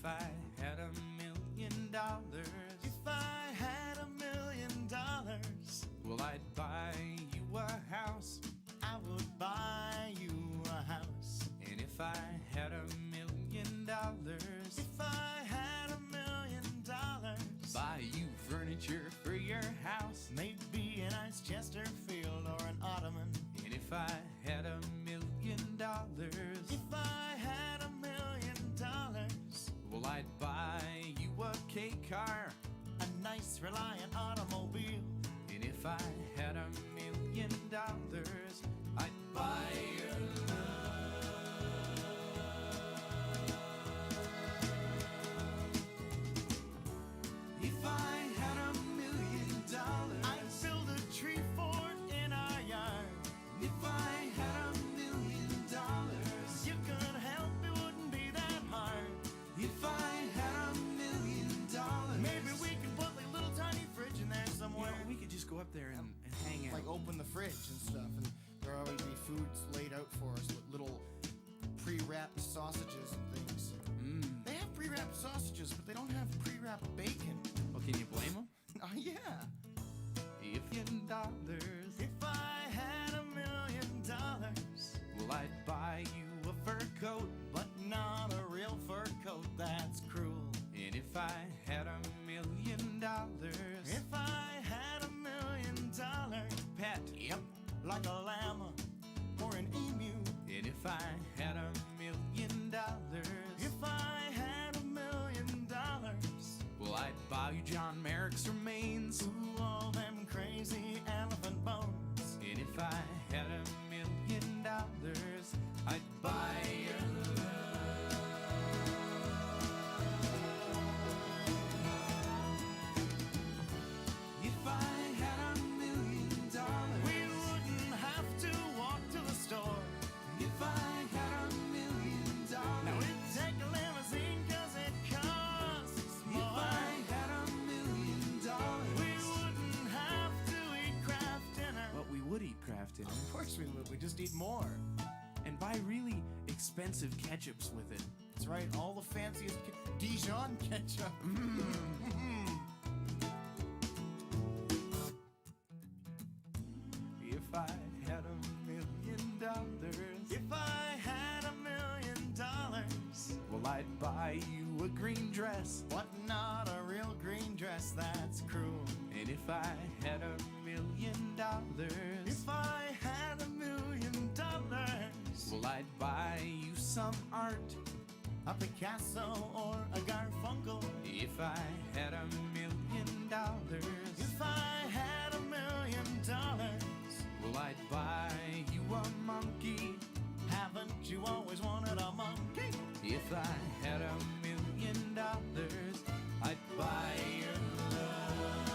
If I had $1,000,000, If I had $1,000,000, well, I'd buy you a house. I would buy you a house. And if I had $1,000,000, If I had $1,000,000, buy you furniture for your house. maybe a nice Chesterfield or an ottoman. And if I had $1,000,000, If I had $1,000,000, well, I'd buy you a K car. a nice Reliant automobile. And if I had $1,000,000, I'd buy your love. If I had $1,000,000, I'd build a tree fort in our yard. if I had $1,000,000, You could help, it wouldn't be that hard. if I had $1,000,000, Maybe we could put like a little tiny fridge in there you somewhere. know, we could just go up there and hang out. Like open the fridge and stuff, and there'll always be foods laid out for us with little pre-wrapped sausages and things. They have pre-wrapped sausages, but they don't have pre-wrapped bacon. Well, can you blame them? Oh yeah. If you dollars, If I had $1,000,000, well, I'd buy you a fur coat. but not a real fur coat, that's cruel. And if I had $1,000,000, If I had $1,000,000, pet, yep, like a llama or an emu. and if I had $1,000,000, If I had $1,000,000, well, I'd buy you John Merrick's remains. ooh, all them crazy elephant bones. And if I had $1,000,000, I'd buy your love. If I had $1,000,000, We wouldn't have to walk to the store. if I had $1,000,000, Now we'd take a limousine 'cause it costs if more. I had $1,000,000, We wouldn't have to eat Kraft dinner. but we would eat Kraft dinner Of course we would, we just eat more. and buy really expensive ketchups with it. That's right, all the fanciest Dijon ketchup. If I had $1,000,000, If I had $1,000,000, well, I'd buy you a green dress. but not a real green dress, that's cruel. And if I had $1,000,000, If I had $1,000,000, well, I'd buy you some art. a Picasso or a Garfunkel. If I had $1,000,000, If I had $1,000,000, well, I'd buy you a monkey. haven't you always wanted a monkey? If I had $1,000,000, I'd buy your love.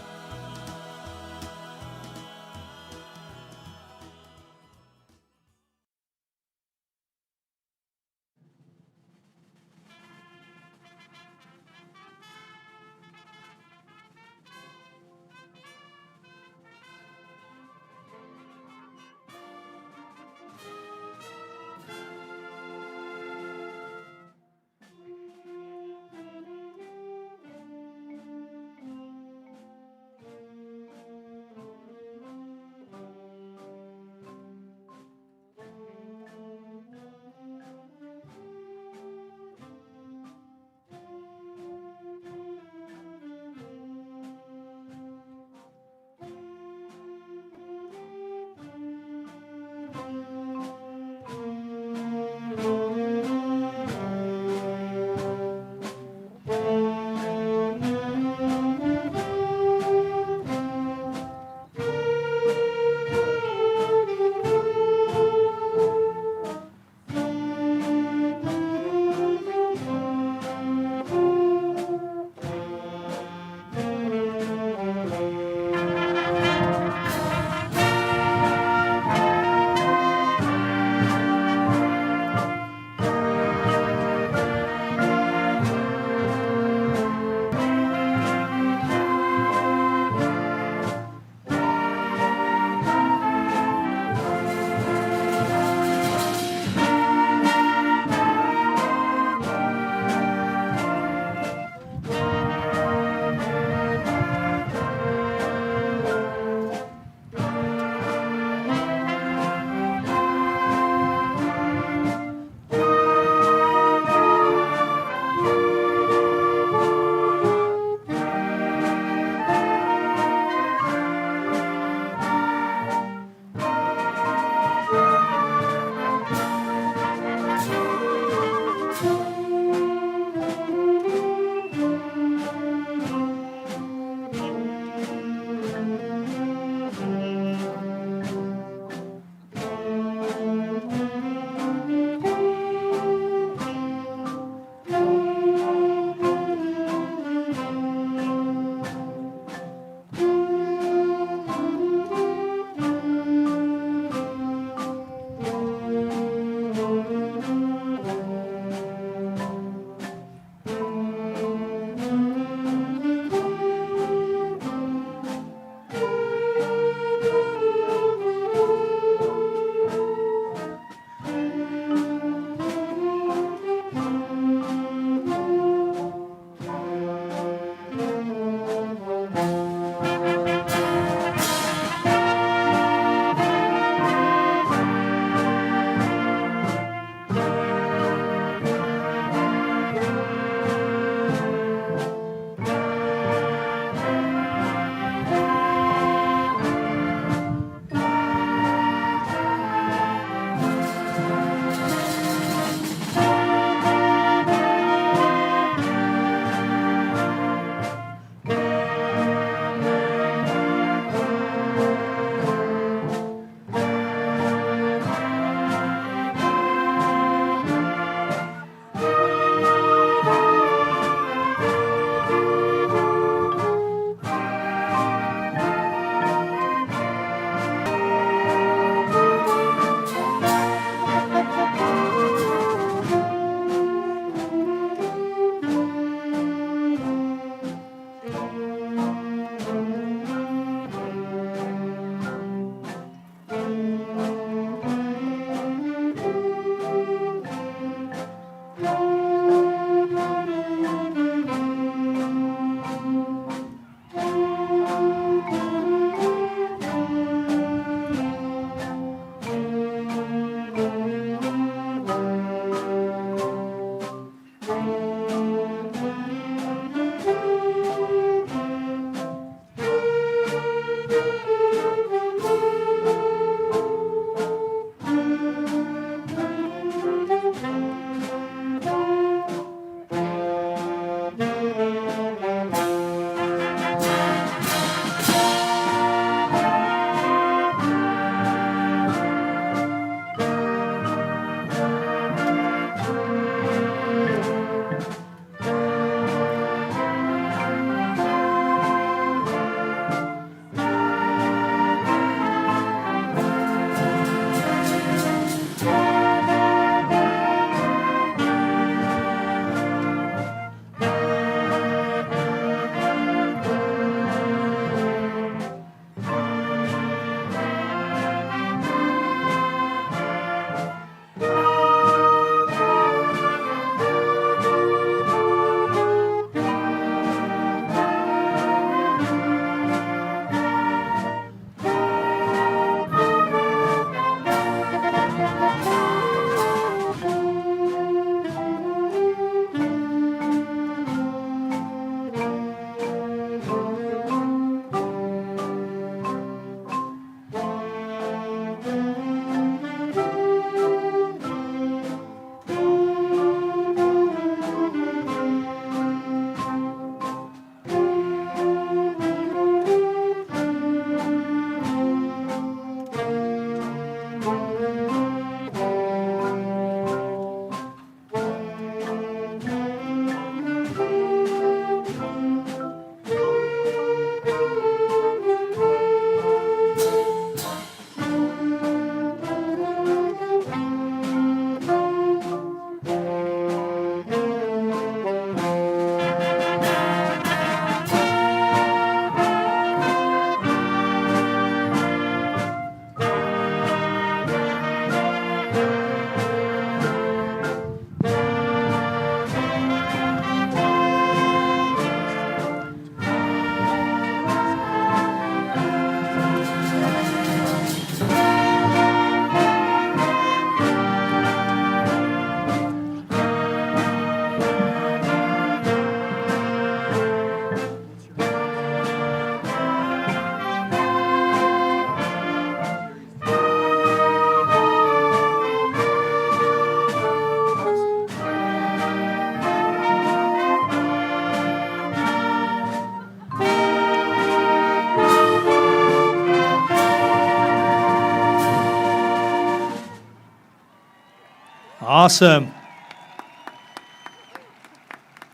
Awesome.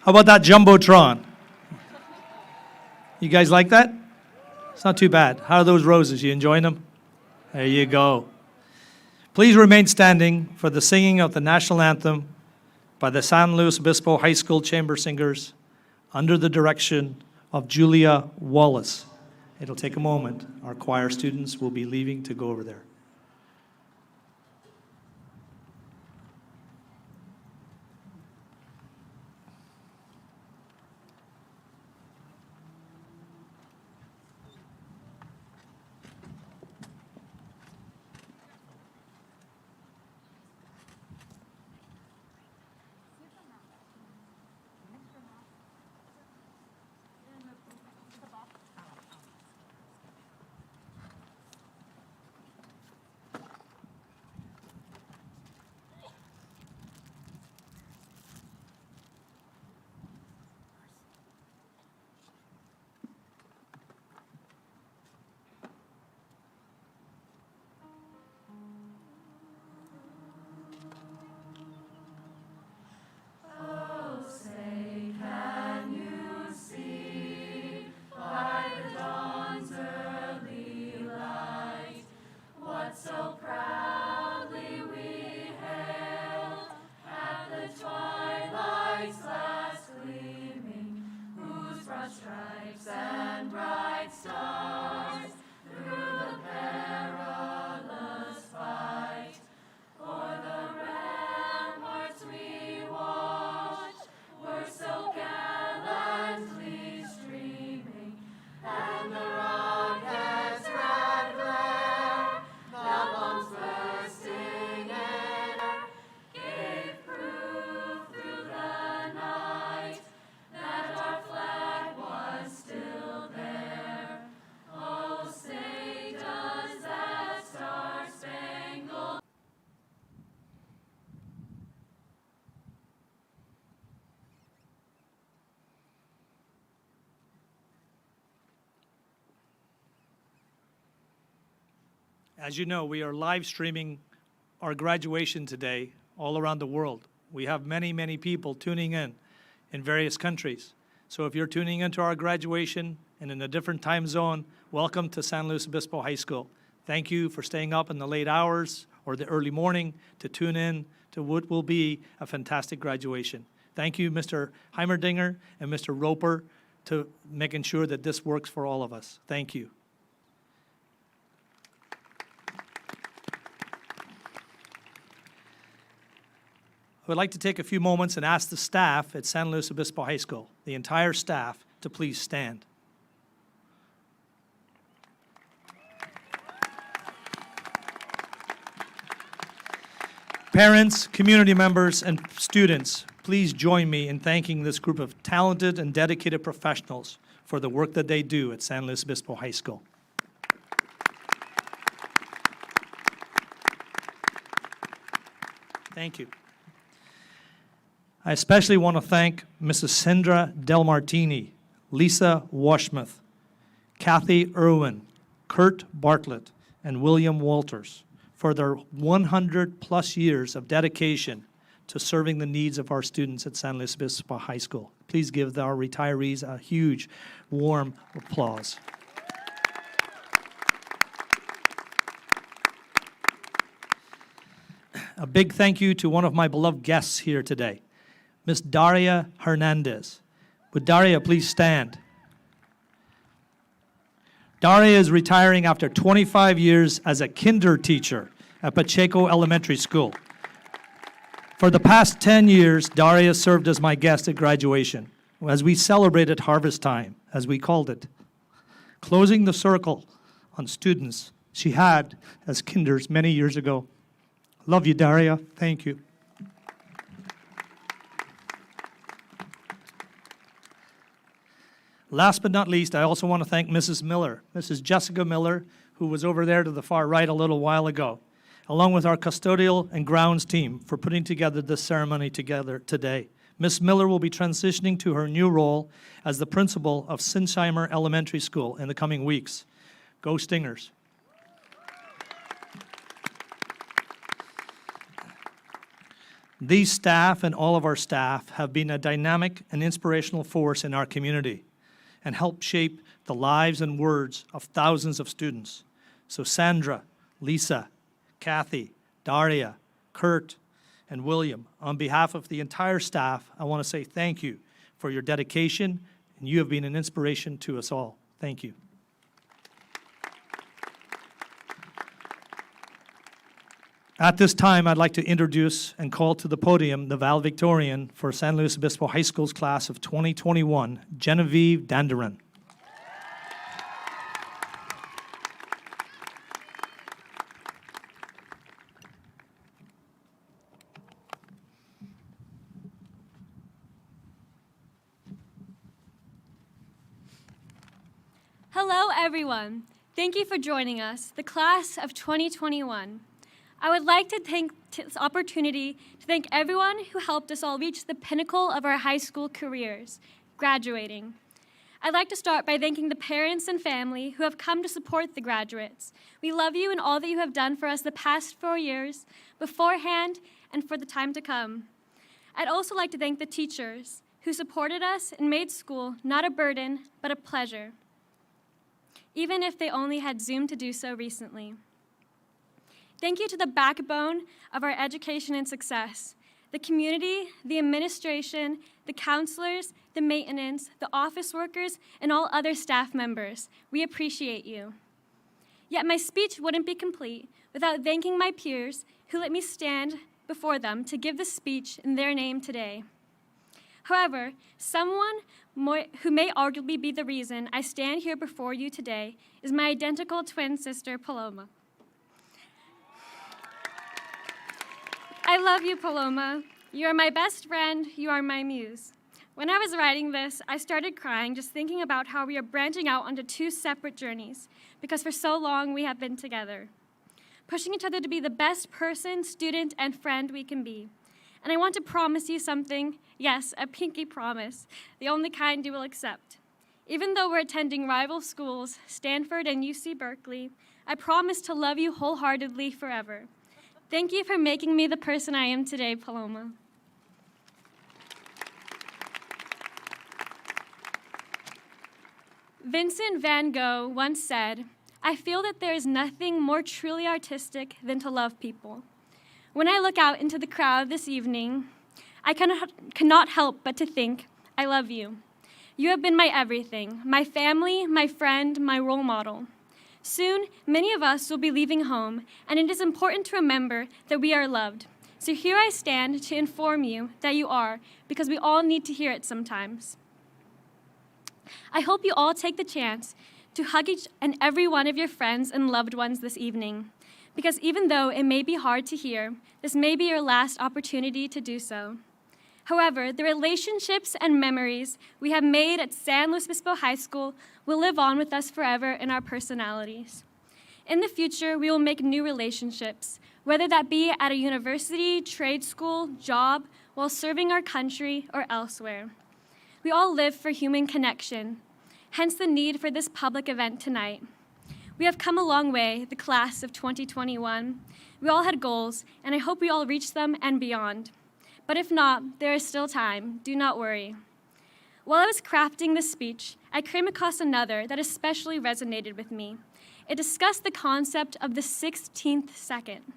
How about that Jumbotron? You guys like that? It's not too bad. How are those roses? You enjoying them? There you go. Please remain standing for the singing of the national anthem by the San Luis Obispo High School Chamber Singers under the direction of Julia Wallace. It'll take a moment. Our choir students will be leaving to go over there. As you know, we are live streaming our graduation today all around the world. We have many, many people tuning in various countries. So if you're tuning into our graduation and in a different time zone, welcome to San Luis Obispo High School. Thank you for staying up in the late hours or the early morning to tune in to what will be a fantastic graduation. Thank you, Mr. Heimerdinger and Mr. Roper, to making sure that this works for all of us. Thank you. I would like to take a few moments and ask the staff at San Luis Obispo High School, the entire staff, to please stand. Parents, community members, and students, please join me in thanking this group of talented and dedicated professionals for the work that they do at San Luis Obispo High School. Thank you. I especially want to thank Mrs. Sandra Del Martini, Lisa Washmuth, Kathy Irwin, Kurt Bartlett, and William Walters for their 100-plus years of dedication to serving the needs of our students at San Luis Obispo High School. Please give our retirees a huge, warm applause. A big thank you to one of my beloved guests here today, Miss Daria Hernandez. Would Daria please stand? Daria is retiring after 25 years as a kinder teacher at Pacheco Elementary School. For the past 10 years, Daria served as my guest at graduation as we celebrated harvest time, as we called it, closing the circle on students she had as kinders many years ago. Love you, Daria. Thank you. Last but not least, I also want to thank Mrs. Miller, Mrs. Jessica Miller, who was over there to the far right a little while ago, along with our custodial and grounds team for putting together this ceremony together today. Ms. Miller will be transitioning to her new role as the principal of Sinsheimer Elementary School in the coming weeks. Go Stingers. These staff and all of our staff have been a dynamic and inspirational force in our community and helped shape the lives and words of thousands of students. So Sandra, Lisa, Kathy, Daria, Kurt, and William, on behalf of the entire staff, I want to say thank you for your dedication, and you have been an inspiration to us all. Thank you. At this time, I'd like to introduce and call to the podium the valedictorian for San Luis Obispo High School's class of 2021, Genevieve Danderin. Hello, everyone. Thank you for joining us, the class of 2021. I would like to take this opportunity to thank everyone who helped us all reach the pinnacle of our high school careers, graduating. I'd like to start by thanking the parents and family who have come to support the graduates. We love you and all that you have done for us the past 4 years, beforehand, and for the time to come. I'd also like to thank the teachers who supported us and made school not a burden, but a pleasure, even if they only had Zoom to do so recently. Thank you to the backbone of our education and success, the community, the administration, the counselors, the maintenance, the office workers, and all other staff members. We appreciate you. Yet my speech wouldn't be complete without thanking my peers who let me stand before them to give the speech in their name today. However, someone who may arguably be the reason I stand here before you today is my identical twin sister, Paloma. I love you, Paloma. You are my best friend. You are my muse. When I was writing this, I started crying just thinking about how we are branching out onto 2 separate journeys because for so long we have been together, pushing each other to be the best person, student, and friend we can be. And I want to promise you something. Yes, a pinky promise, the only kind you will accept. Even though we're attending rival schools, Stanford and UC Berkeley, I promise to love you wholeheartedly forever. Thank you for making me the person I am today, Paloma. Vincent van Gogh once said, "I feel that there is nothing more truly artistic than to love people." When I look out into the crowd this evening, I cannot help but to think, I love you. You have been my everything, my family, my friend, my role model. Soon, many of us will be leaving home, and it is important to remember that we are loved. So here I stand to inform you that you are, because we all need to hear it sometimes. I hope you all take the chance to hug each and every one of your friends and loved ones this evening, because even though it may be hard to hear, this may be your last opportunity to do so. However, the relationships and memories we have made at San Luis Obispo High School will live on with us forever in our personalities. In the future, we will make new relationships, whether that be at a university, trade school, job, while serving our country, or elsewhere. We all live for human connection, hence the need for this public event tonight. We have come a long way, the class of 2021. We all had goals, and I hope we all reach them and beyond. But if not, there is still time. Do not worry. While I was crafting this speech, I came across another that especially resonated with me. It discussed the concept of the 16th second.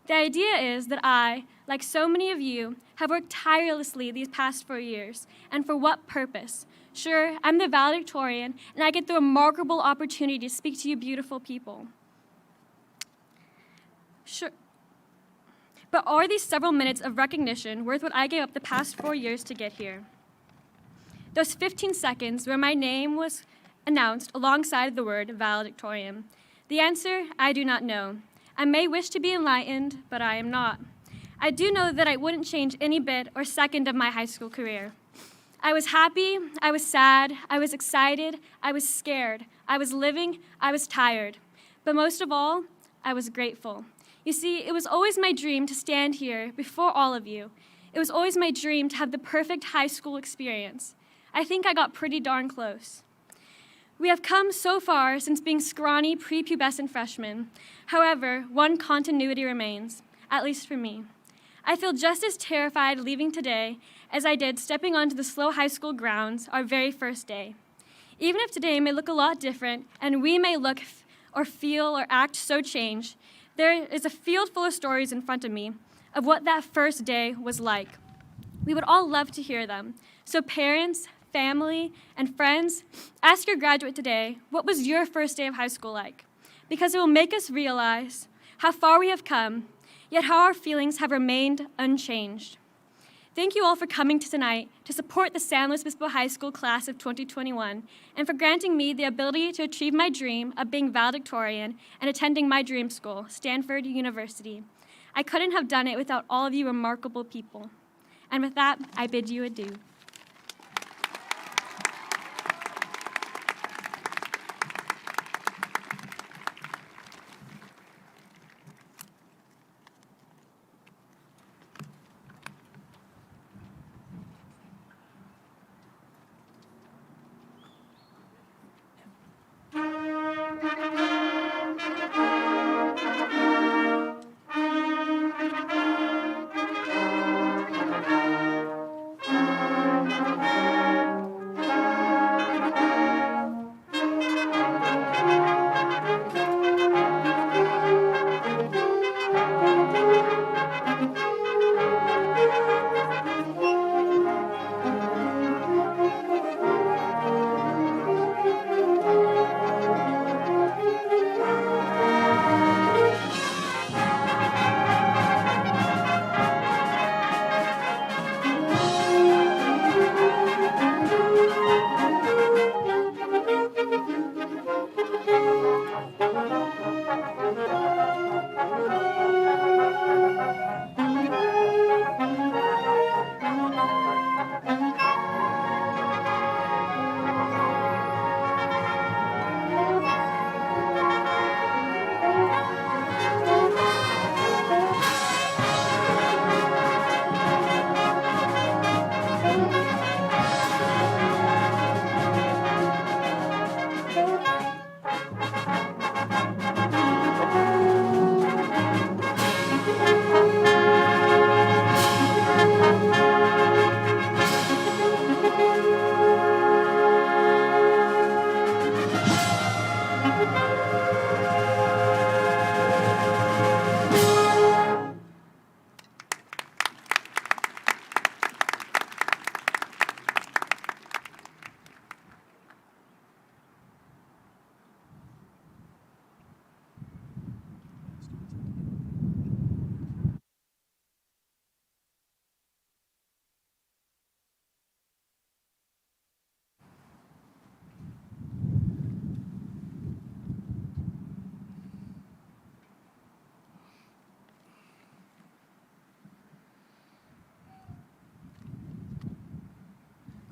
The idea is that I, like so many of you, have worked tirelessly these past 4 years. And for what purpose? Sure, I'm the valedictorian, and I get the remarkable opportunity to speak to you beautiful people. Sure. But are these several minutes of recognition worth what I gave up the past 4 years to get here? Those 15 seconds where my name was announced alongside the word valedictorian. The answer, I do not know. I may wish to be enlightened, but I am not. I do know that I wouldn't change any bit or second of my high school career. I was happy, I was sad, I was excited, I was scared, I was living, I was tired. But most of all, I was grateful. You see, it was always my dream to stand here before all of you. It was always my dream to have the perfect high school experience. I think I got pretty darn close. We have come so far since being scrawny prepubescent freshmen. However, one continuity remains, at least for me. I feel just as terrified leaving today as I did stepping onto the SLO High School grounds our very first day. Even if today may look a lot different and we may look or feel or act so changed, there is a field full of stories in front of me of what that first day was like. We would all love to hear them. So parents, family, and friends, ask your graduate today, what was your first day of high school like? Because it will make us realize how far we have come, yet how our feelings have remained unchanged. Thank you all for coming tonight to support the San Luis Obispo High School class of 2021 and for granting me the ability to achieve my dream of being valedictorian and attending my dream school, Stanford University. I couldn't have done it without all of you remarkable people. And with that, I bid you adieu.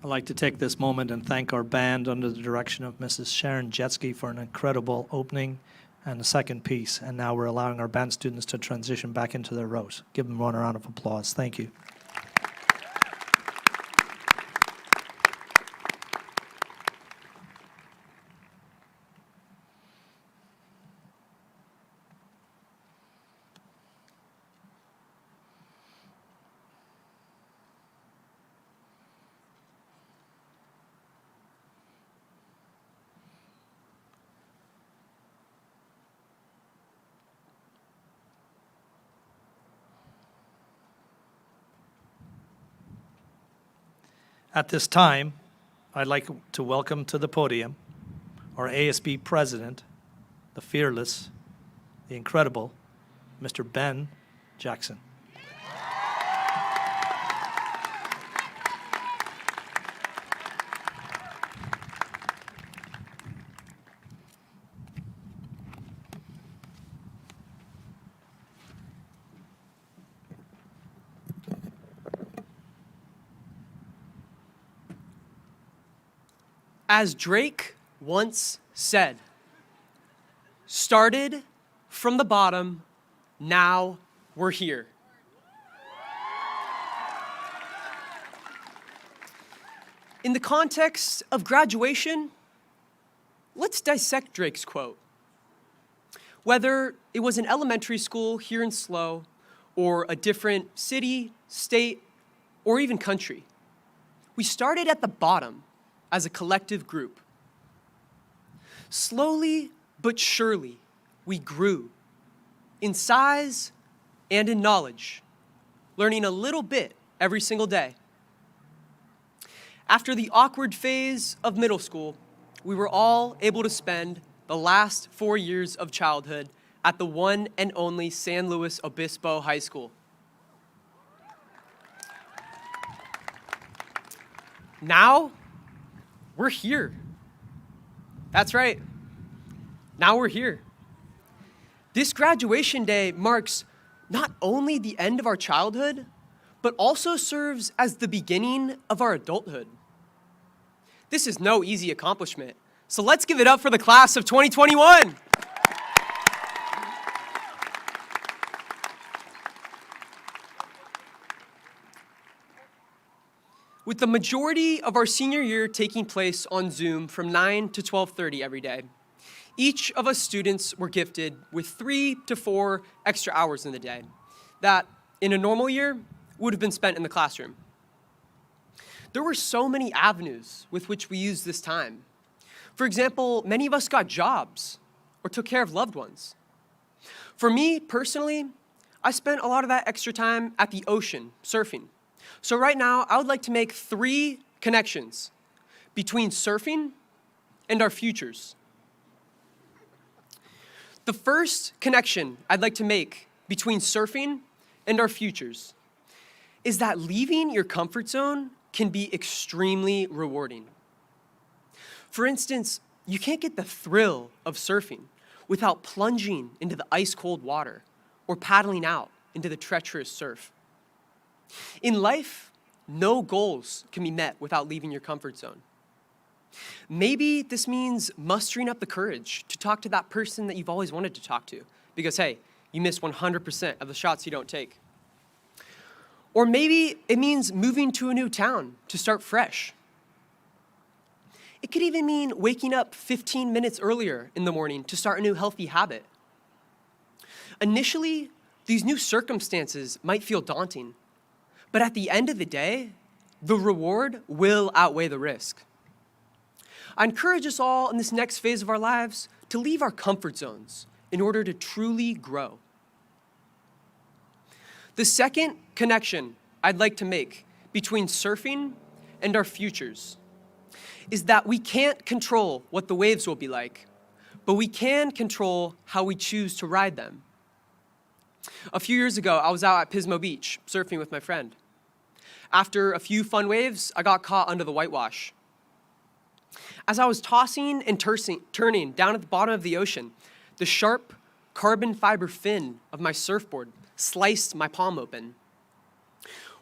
I'd like to take this moment and thank our band under the direction of Mrs. Sharon Jetsky for an incredible opening and the second piece. And now we're allowing our band students to transition back into their rows. Give them one round of applause. Thank you. At this time, I'd like to welcome to the podium our ASB president, the fearless, the incredible, Mr. Ben Jackson. As Drake once said, started from the bottom, now we're here. In the context of graduation, let's dissect Drake's quote. Whether it was an elementary school here in SLO or a different city, state, or even country. We started at the bottom as a collective group. Slowly but surely, we grew in size and in knowledge, learning a little bit every single day. After the awkward phase of middle school, we were all able to spend the last 4 years of childhood at the one and only San Luis Obispo High School. Now, we're here. That's right. Now we're here. This graduation day marks not only the end of our childhood, but also serves as the beginning of our adulthood. This is no easy accomplishment, so let's give it up for the class of 2021. With the majority of our senior year taking place on Zoom from 9 to 12:30 every day, each of us students were gifted with 3 to 4 extra hours in the day that, in a normal year, would have been spent in the classroom. There were so many avenues with which we used this time. For example, many of us got jobs or took care of loved ones. For me, personally, I spent a lot of that extra time at the ocean, surfing. So right now, I would like to make 3 connections between surfing and our futures. The first connection I'd like to make between surfing and our futures is that leaving your comfort zone can be extremely rewarding. For instance, you can't get the thrill of surfing without plunging into the ice-cold water or paddling out into the treacherous surf. In life, no goals can be met without leaving your comfort zone. Maybe this means mustering up the courage to talk to that person that you've always wanted to talk to because, hey, you miss 100% of the shots you don't take. Or maybe it means moving to a new town to start fresh. It could even mean waking up 15 minutes earlier in the morning to start a new healthy habit. Initially, these new circumstances might feel daunting, but at the end of the day, the reward will outweigh the risk. I encourage us all in this next phase of our lives to leave our comfort zones in order to truly grow. The second connection I'd like to make between surfing and our futures is that we can't control what the waves will be like, but we can control how we choose to ride them. A few years ago, I was out at Pismo Beach surfing with my friend. After a few fun waves, I got caught under the whitewash. As I was tossing and turning down at the bottom of the ocean, the sharp carbon fiber fin of my surfboard sliced my palm open.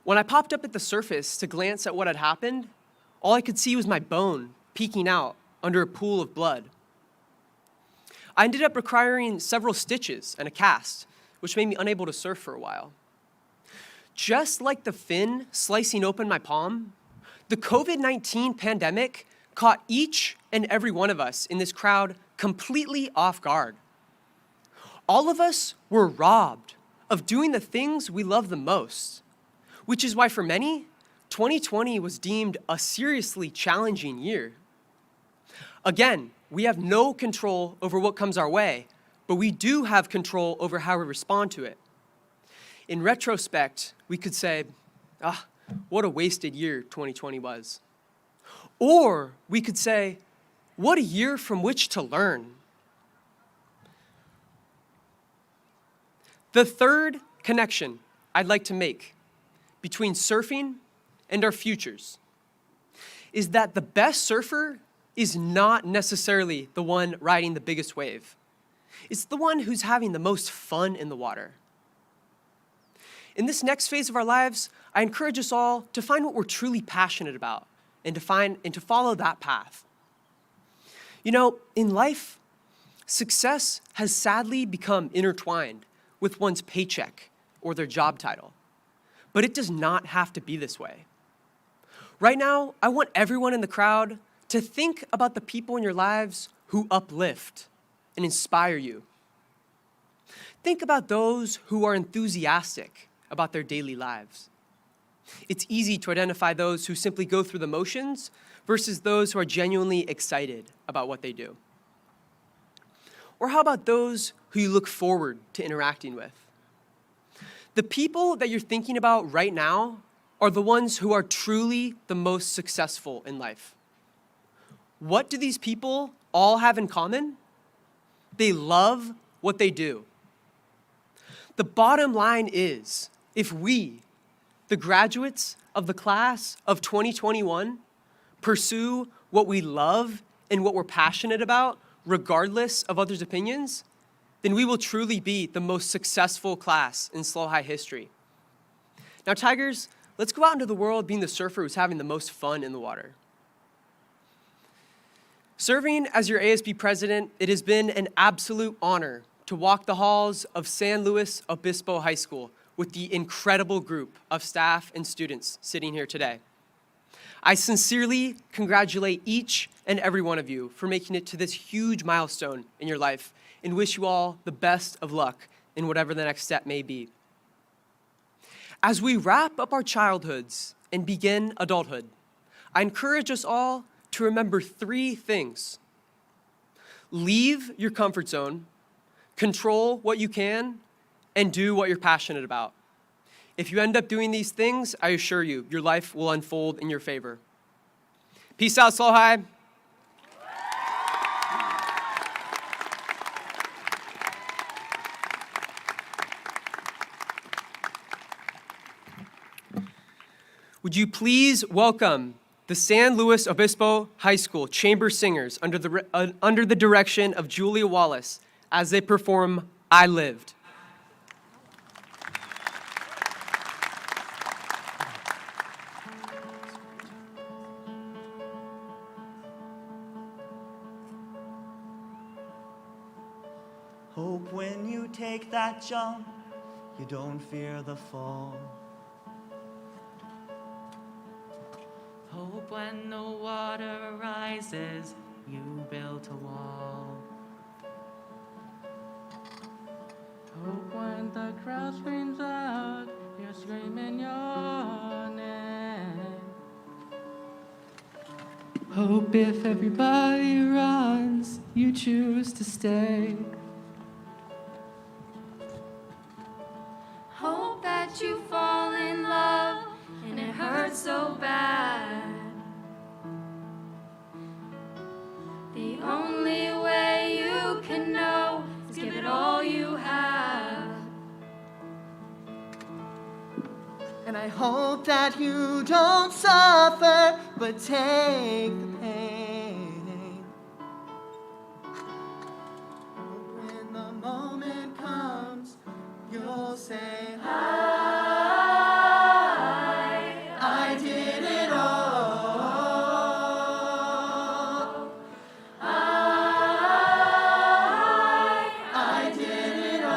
When I popped up at the surface to glance at what had happened, all I could see was my bone peeking out under a pool of blood. I ended up requiring several stitches and a cast, which made me unable to surf for a while. Just like the fin slicing open my palm, the COVID-19 pandemic caught each and every one of us in this crowd completely off guard. All of us were robbed of doing the things we love the most, which is why for many, 2020 was deemed a seriously challenging year. Again, we have no control over what comes our way, but we do have control over how we respond to it. In retrospect, we could say, what a wasted year 2020 was. Or we could say, what a year from which to learn. The third connection I'd like to make between surfing and our futures is that the best surfer is not necessarily the one riding the biggest wave. It's the one who's having the most fun in the water. In this next phase of our lives, I encourage us all to find what we're truly passionate about and to follow that path. You know, in life, success has sadly become intertwined with one's paycheck or their job title. But it does not have to be this way. Right now, I want everyone in the crowd to think about the people in your lives who uplift and inspire you. Think about those who are enthusiastic about their daily lives. It's easy to identify those who simply go through the motions versus those who are genuinely excited about what they do. Or how about those who you look forward to interacting with? The people that you're thinking about right now are the ones who are truly the most successful in life. What do these people all have in common? They love what they do. The bottom line is, if we, the graduates of the class of 2021, pursue what we love and what we're passionate about, regardless of others' opinions, then we will truly be the most successful class in SLO High history. Now, Tigers, let's go out into the world being the surfer who's having the most fun in the water. Serving as your ASB president, it has been an absolute honor to walk the halls of San Luis Obispo High School with the incredible group of staff and students sitting here today. I sincerely congratulate each and every one of you for making it to this huge milestone in your life and wish you all the best of luck in whatever the next step may be. As we wrap up our childhoods and begin adulthood, I encourage us all to remember 3 things. Leave your comfort zone, control what you can, and do what you're passionate about. If you end up doing these things, I assure you, your life will unfold in your favor. Peace out, SLO High. Would you please welcome the San Luis Obispo High School Chamber Singers under the direction of Julia Wallace as they perform I Lived. Hope when you take that jump, you don't fear the fall. Hope when the water rises, you build a wall. Hope when the crowd screams out, you're screaming your name. Hope if everybody runs, you choose to stay. Hope that you fall in love and it hurts so bad. The only way you can know is give it all you have. And I hope that you don't suffer, but take the pain. When the moment comes, you'll say, I did it all. I did it all.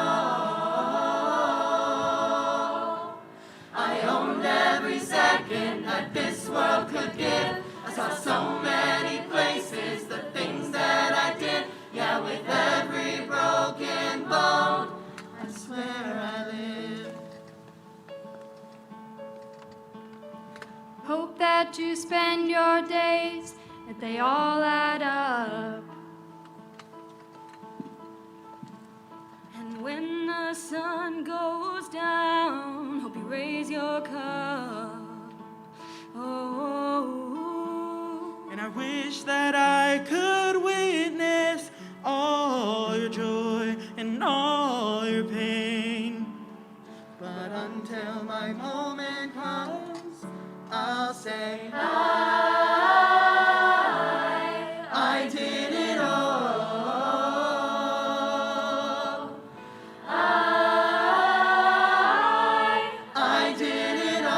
I owned every second that this world could give. I saw so many places, the things that I did. Yeah, with every broken bone, I swear I lived. Hope that you spend your days, that they all add up. And when the sun goes down, hope you raise your cup. Oh, And I wish that I could witness all your joy and all your pain. But until my moment comes, I'll say, I did it all. I did it all.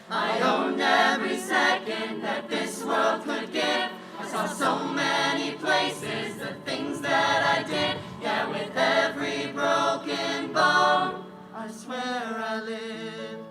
I owned every second that this world could give. I saw so many places, the things that I did. Yeah, with every broken bone, I swear I lived.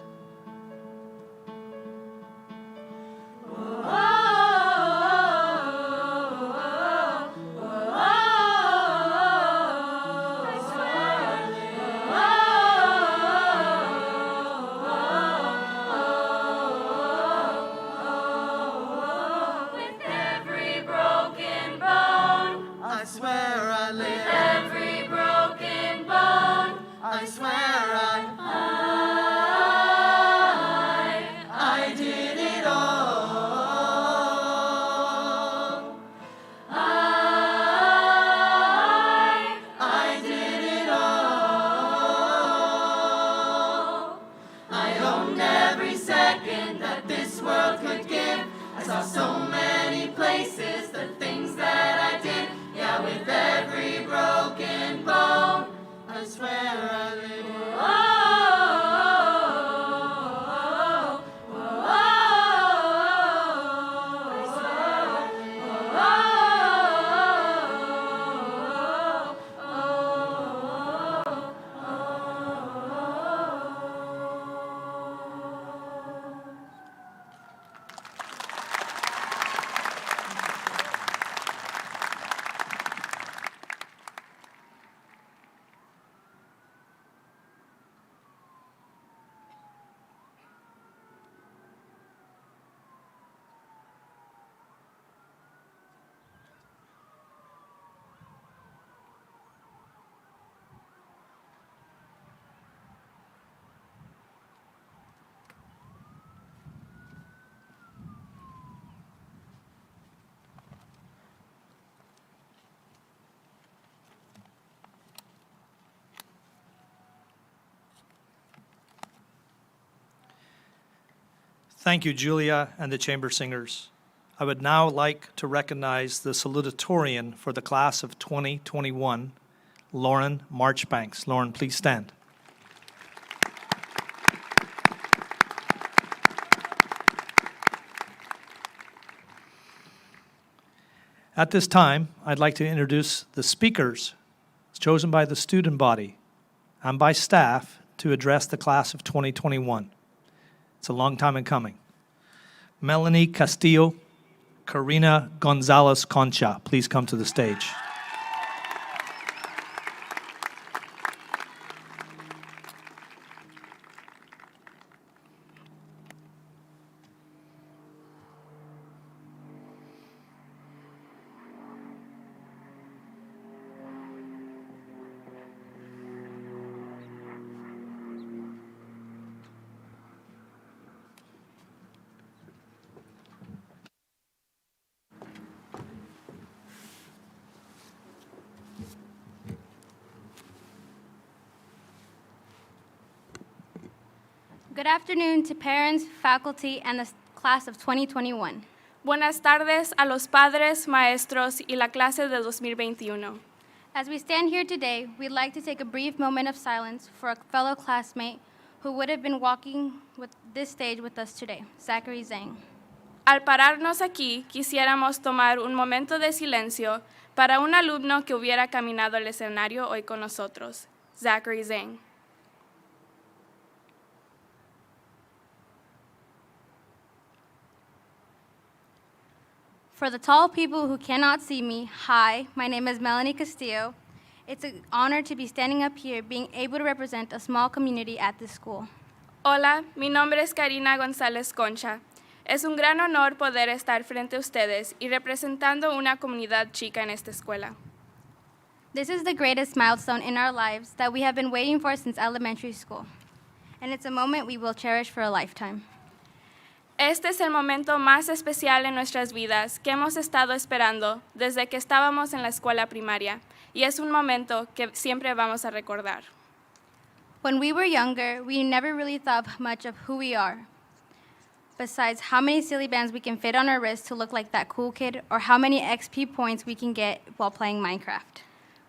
Thank you, Julia and the chamber singers. I would now like to recognize the salutatorian for the class of 2021, Lauren Marchbanks. Lauren, please stand. At this time, I'd like to introduce the speakers chosen by the student body and by staff to address the class of 2021. It's a long time in coming. Melanie Castillo, Karina Gonzalez Concha, please come to the stage. Good afternoon to parents, faculty, and the class of 2021. Buenas tardes a los padres, maestros y la clase de 2021. As we stand here today, we'd like to take a brief moment of silence for a fellow classmate who would have been walking with this stage with us today, Zachary Zhang. Al pararnos aquí, quisiéramos tomar un momento de silencio para un alumno que hubiera caminado el escenario hoy con nosotros, Zachary Zhang. For the tall people who cannot see me, hi, my name is Melanie Castillo. It's an honor to be standing up here, being able to represent a small community at this school. Hola, mi nombre es Karina González Concha. Es un gran honor poder estar frente a ustedes y representando una comunidad chica en esta escuela. This is the greatest milestone in our lives that we have been waiting for since elementary school, and it's a moment we will cherish for a lifetime. Este es el momento más especial en nuestras vidas que hemos estado esperando desde que estábamos en la escuela primaria, y es un momento que siempre vamos a recordar. When we were younger, we never really thought much of who we are, besides how many silly bands we can fit on our wrists to look like that cool kid, or how many XP points we can get while playing Minecraft.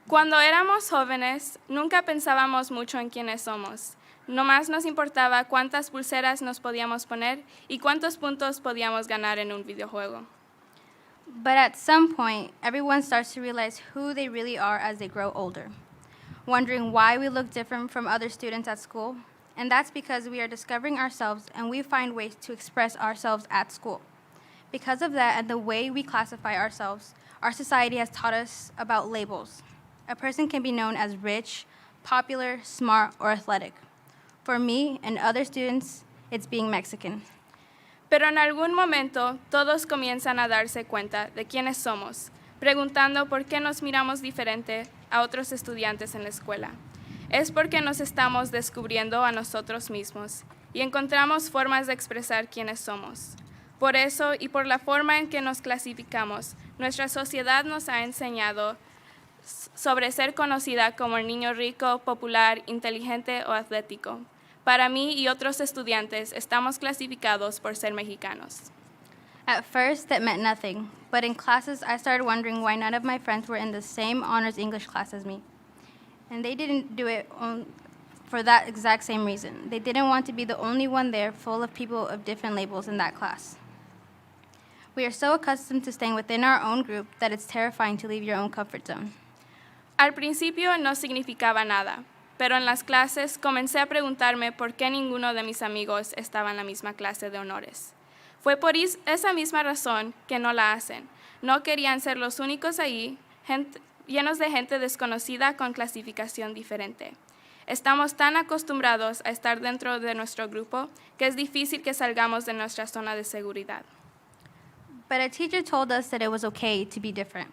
Cuando éramos jóvenes, nunca pensábamos mucho en quiénes somos. Nomás nos importaba cuántas pulseras nos podíamos poner y cuántos puntos podíamos ganar en un videojuego. But at some point, everyone starts to realize who they really are as they grow older, wondering why we look different from other students at school. And that's because we are discovering ourselves and we find ways to express ourselves at school. Because of that and the way we classify ourselves, our society has taught us about labels. A person can be known as rich, popular, smart, or athletic. For me and other students, it's being Mexican. Pero en algún momento, todos comienzan a darse cuenta de quiénes somos, preguntando por qué nos miramos diferente a otros estudiantes en la escuela. Es porque nos estamos descubriendo a nosotros mismos y encontramos formas de expresar quiénes somos. Por eso y por la forma en que nos clasificamos, nuestra sociedad nos ha enseñado sobre ser conocida como el niño rico, popular, inteligente o atlético. Para mí y otros estudiantes, estamos clasificados por ser mexicanos. At first, that meant nothing, but in classes, I started wondering why none of my friends were in the same honors English class as me. And they didn't do it for that exact same reason. They didn't want to be the only one there full of people of different labels in that class. We are so accustomed to staying within our own group that it's terrifying to leave your own comfort zone. Al principio no significaba nada, pero en las clases comencé a preguntarme por qué ninguno de mis amigos estaba en la misma clase de honores. Fue por esa misma razón que no la hacen. No querían ser los únicos ahí, llenos de gente desconocida con clasificación diferente. Estamos tan acostumbrados a estar dentro de nuestro grupo que es difícil que salgamos de nuestra zona de seguridad. But a teacher told us that it was okay to be different,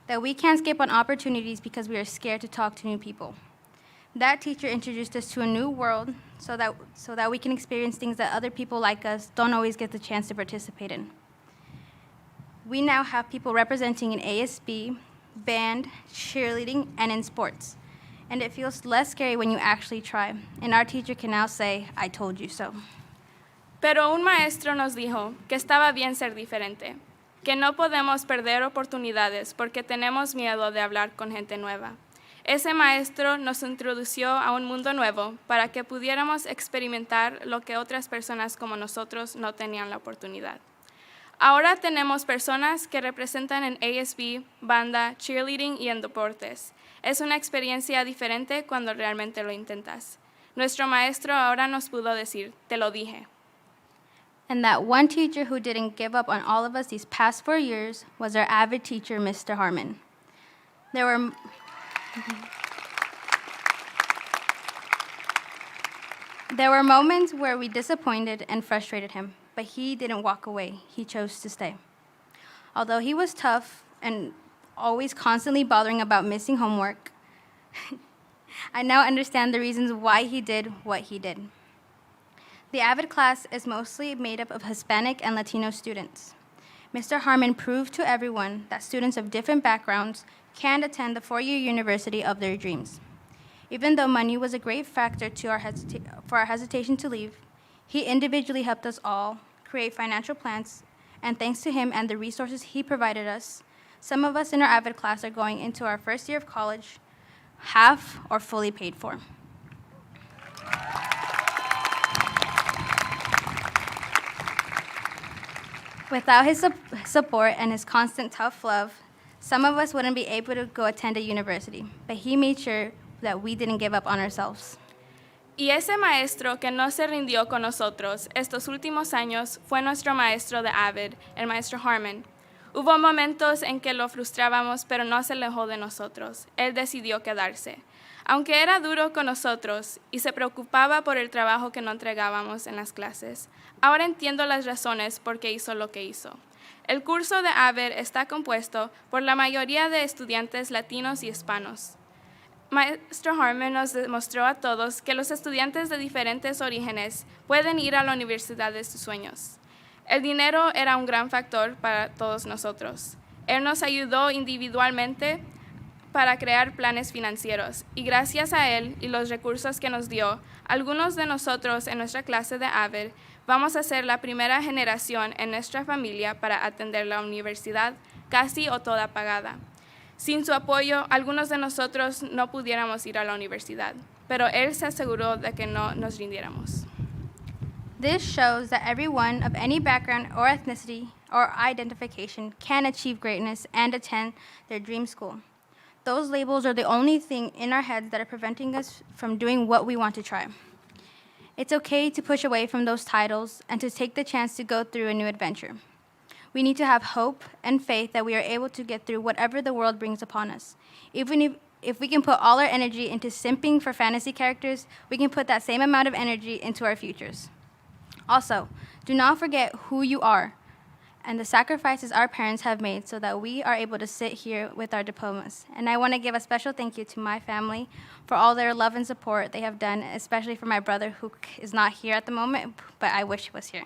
that we can't skip on opportunities because we are scared to talk to new people. That teacher introduced us to a new world so that we can experience things that other people like us don't always get the chance to participate in. We now have people representing in ASB, band, cheerleading, and in sports. And it feels less scary when you actually try. And our teacher can now say, "I told you so." Pero un maestro nos dijo que estaba bien ser diferente, que no podemos perder oportunidades porque tenemos miedo de hablar con gente nueva. Ese maestro nos introdujo a un mundo nuevo para que pudiéramos experimentar lo que otras personas como nosotros no tenían la oportunidad. Ahora tenemos personas que representan en ASB, banda, cheerleading y en deportes. Es una experiencia diferente cuando realmente lo intentas. Nuestro maestro ahora nos pudo decir, te lo dije. And that one teacher who didn't give up on all of us these past 4 years was our avid teacher, Mr. Harmon. There were moments where we disappointed and frustrated him, but he didn't walk away. He chose to stay. Although he was tough and always constantly bothering about missing homework, I now understand the reasons why he did what he did. The AVID class is mostly made up of Hispanic and Latino students. Mr. Harmon proved to everyone that students of different backgrounds can attend the four-year university of their dreams. Even though money was a great factor for our hesitation to leave, he individually helped us all create financial plans, and thanks to him and the resources he provided us, some of us in our AVID class are going into our first year of college, half or fully paid for. Without his support and his constant tough love, some of us wouldn't be able to go attend a university, but he made sure that we didn't give up on ourselves. Y ese maestro que no se rindió con nosotros estos últimos años fue nuestro maestro de AVID, el maestro Harmon. Hubo momentos en que lo frustrábamos, pero no se alejó de nosotros. Él decidió quedarse. Aunque era duro con nosotros y se preocupaba por el trabajo que no entregábamos en las clases, ahora entiendo las razones por qué hizo lo que hizo. El curso de AVID está compuesto por la mayoría de estudiantes latinos y hispanos. Maestro Harmon nos demostró a todos que los estudiantes de diferentes orígenes pueden ir a la universidad de sus sueños. El dinero era un gran factor para todos nosotros. Él nos ayudó individualmente para crear planes financieros, y gracias a él y los recursos que nos dio, algunos de nosotros en nuestra clase de AVID vamos a ser la primera generación en nuestra familia para atender la universidad casi o toda pagada. Sin su apoyo, algunos de nosotros no pudiéramos ir a la universidad, pero él se aseguró de que no nos rindiéramos. This shows that everyone of any background or ethnicity or identification can achieve greatness and attend their dream school. Those labels are the only thing in our heads that are preventing us from doing what we want to try. It's okay to push away from those titles and to take the chance to go through a new adventure. We need to have hope and faith that we are able to get through whatever the world brings upon us. Even if we can put all our energy into simping for fantasy characters, we can put that same amount of energy into our futures. Also, do not forget who you are and the sacrifices our parents have made so that we are able to sit here with our diplomas. And I want to give a special thank you to my family for all their love and support they have done, especially for my brother who is not here at the moment, but I wish he was here.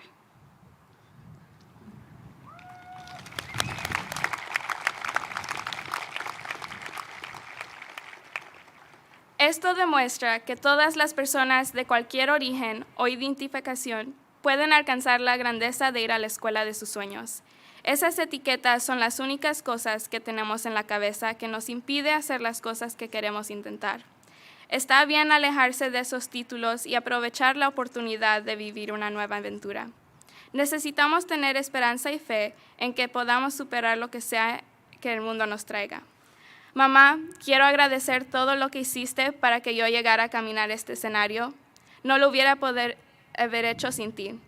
Esto demuestra que todas las personas de cualquier origen o identificación pueden alcanzar la grandeza de ir a la escuela de sus sueños. Esas etiquetas son las únicas cosas que tenemos en la cabeza que nos impide hacer las cosas que queremos intentar. Está bien alejarse de esos títulos y aprovechar la oportunidad de vivir una nueva aventura. Necesitamos tener esperanza y fe en que podamos superar lo que sea que el mundo nos traiga. Mamá, quiero agradecer todo lo que hiciste para que yo llegara a caminar este escenario. No lo hubiera podido haber hecho sin ti.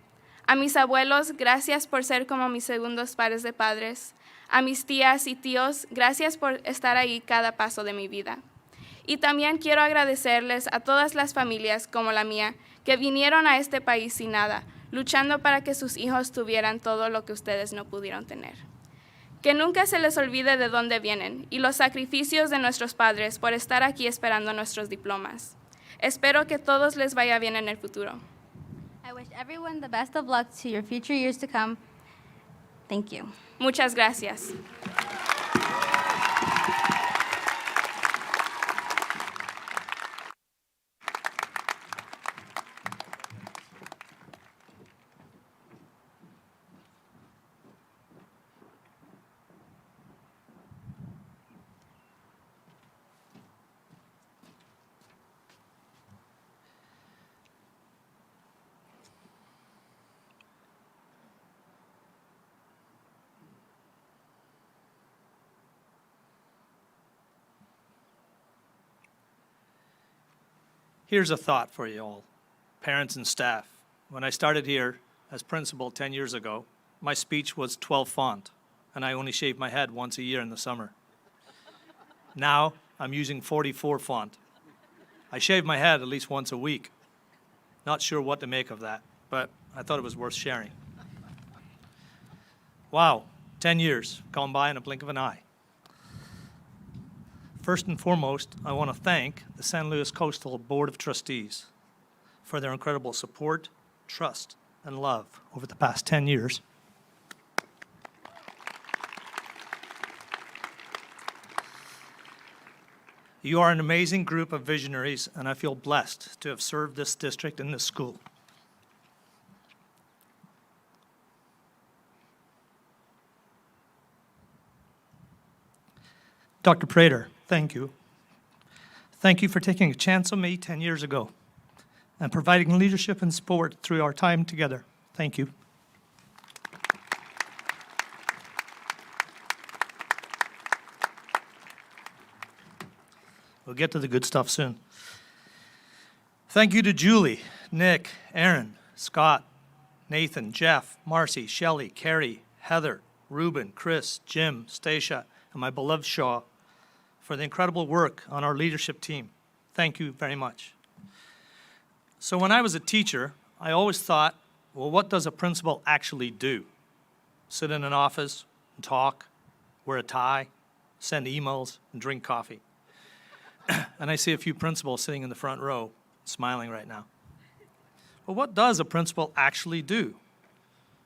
A mis abuelos, gracias por ser como mis segundos pares de padres. A mis tías y tíos, gracias por estar ahí cada paso de mi vida. Y también quiero agradecerles a todas las familias como la mía que vinieron a este país sin nada, luchando para que sus hijos tuvieran todo lo que ustedes no pudieron tener. Que nunca se les olvide de dónde vienen y los sacrificios de nuestros padres por estar aquí esperando nuestros diplomas. Espero que todos les vaya bien en el futuro. I wish everyone the best of luck to your future years to come. Thank you. Muchas gracias. Here's a thought for you all, parents and staff. When I started here as principal 10 years ago, my speech was 12 font, and I only shaved my head once a year in the summer. Now, I'm using 44 font. I shave my head at least once a week. Not sure what to make of that, but I thought it was worth sharing. Wow, 10 years, gone by in a blink of an eye. First and foremost, I want to thank the San Luis Coastal Board of Trustees for their incredible support, trust, and love over the past 10 years. You are an amazing group of visionaries, and I feel blessed to have served this district and this school. Dr. Prater, thank you. Thank you for taking a chance on me 10 years ago and providing leadership and support through our time together. Thank you. We'll get to the good stuff soon. Thank you to Julie, Nick, Aaron, Scott, Nathan, Jeff, Marcy, Shelley, Carrie, Heather, Ruben, Chris, Jim, Stacia, and my beloved Shaw for the incredible work on our leadership team. Thank you very much. So when I was a teacher, I always thought, well, what does a principal actually do? Sit in an office and talk, wear a tie, send emails, and drink coffee. And I see a few principals sitting in the front row, smiling right now. Well, what does a principal actually do?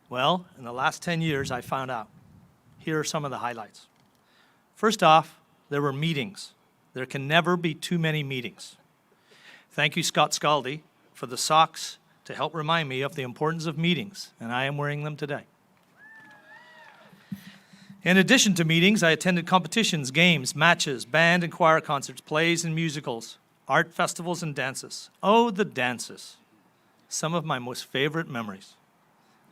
Well, in the last 10 years, I found out. Here are some of the highlights. First off, there were meetings. There can never be too many meetings. Thank you, Scott Scaldi, for the socks to help remind me of the importance of meetings, and I am wearing them today. In addition to meetings, I attended competitions, games, matches, band and choir concerts, plays and musicals, art festivals and dances. Oh, the dances. Some of my most favorite memories.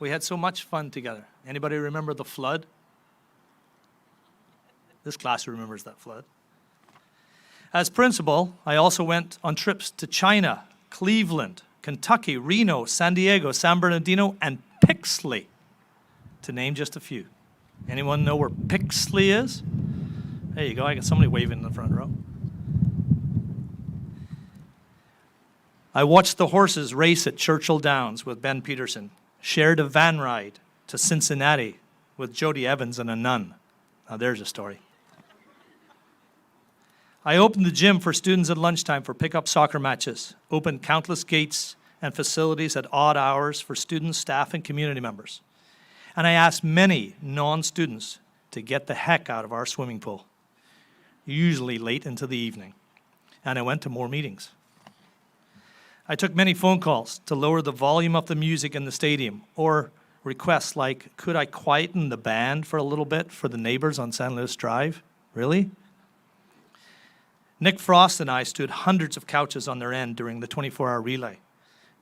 We had so much fun together. Anybody remember the flood? This class remembers that flood. As principal, I also went on trips to China, Cleveland, Kentucky, Reno, San Diego, San Bernardino, and Pixley, to name just a few. Anyone know where Pixley is? There you go, I got somebody waving in the front row. I watched the horses race at Churchill Downs with Ben Peterson, shared a van ride to Cincinnati with Jody Evans and a nun. Now there's a story. I opened the gym for students at lunchtime for pickup soccer matches, opened countless gates and facilities at odd hours for students, staff, and community members. And I asked many non-students to get the heck out of our swimming pool, usually late into the evening. And I went to more meetings. I took many phone calls to lower the volume of the music in the stadium, or requests like, could I quieten the band for a little bit for the neighbors on San Luis Drive? Really? Nick Frost and I stood hundreds of couches on their end during the 24-hour relay,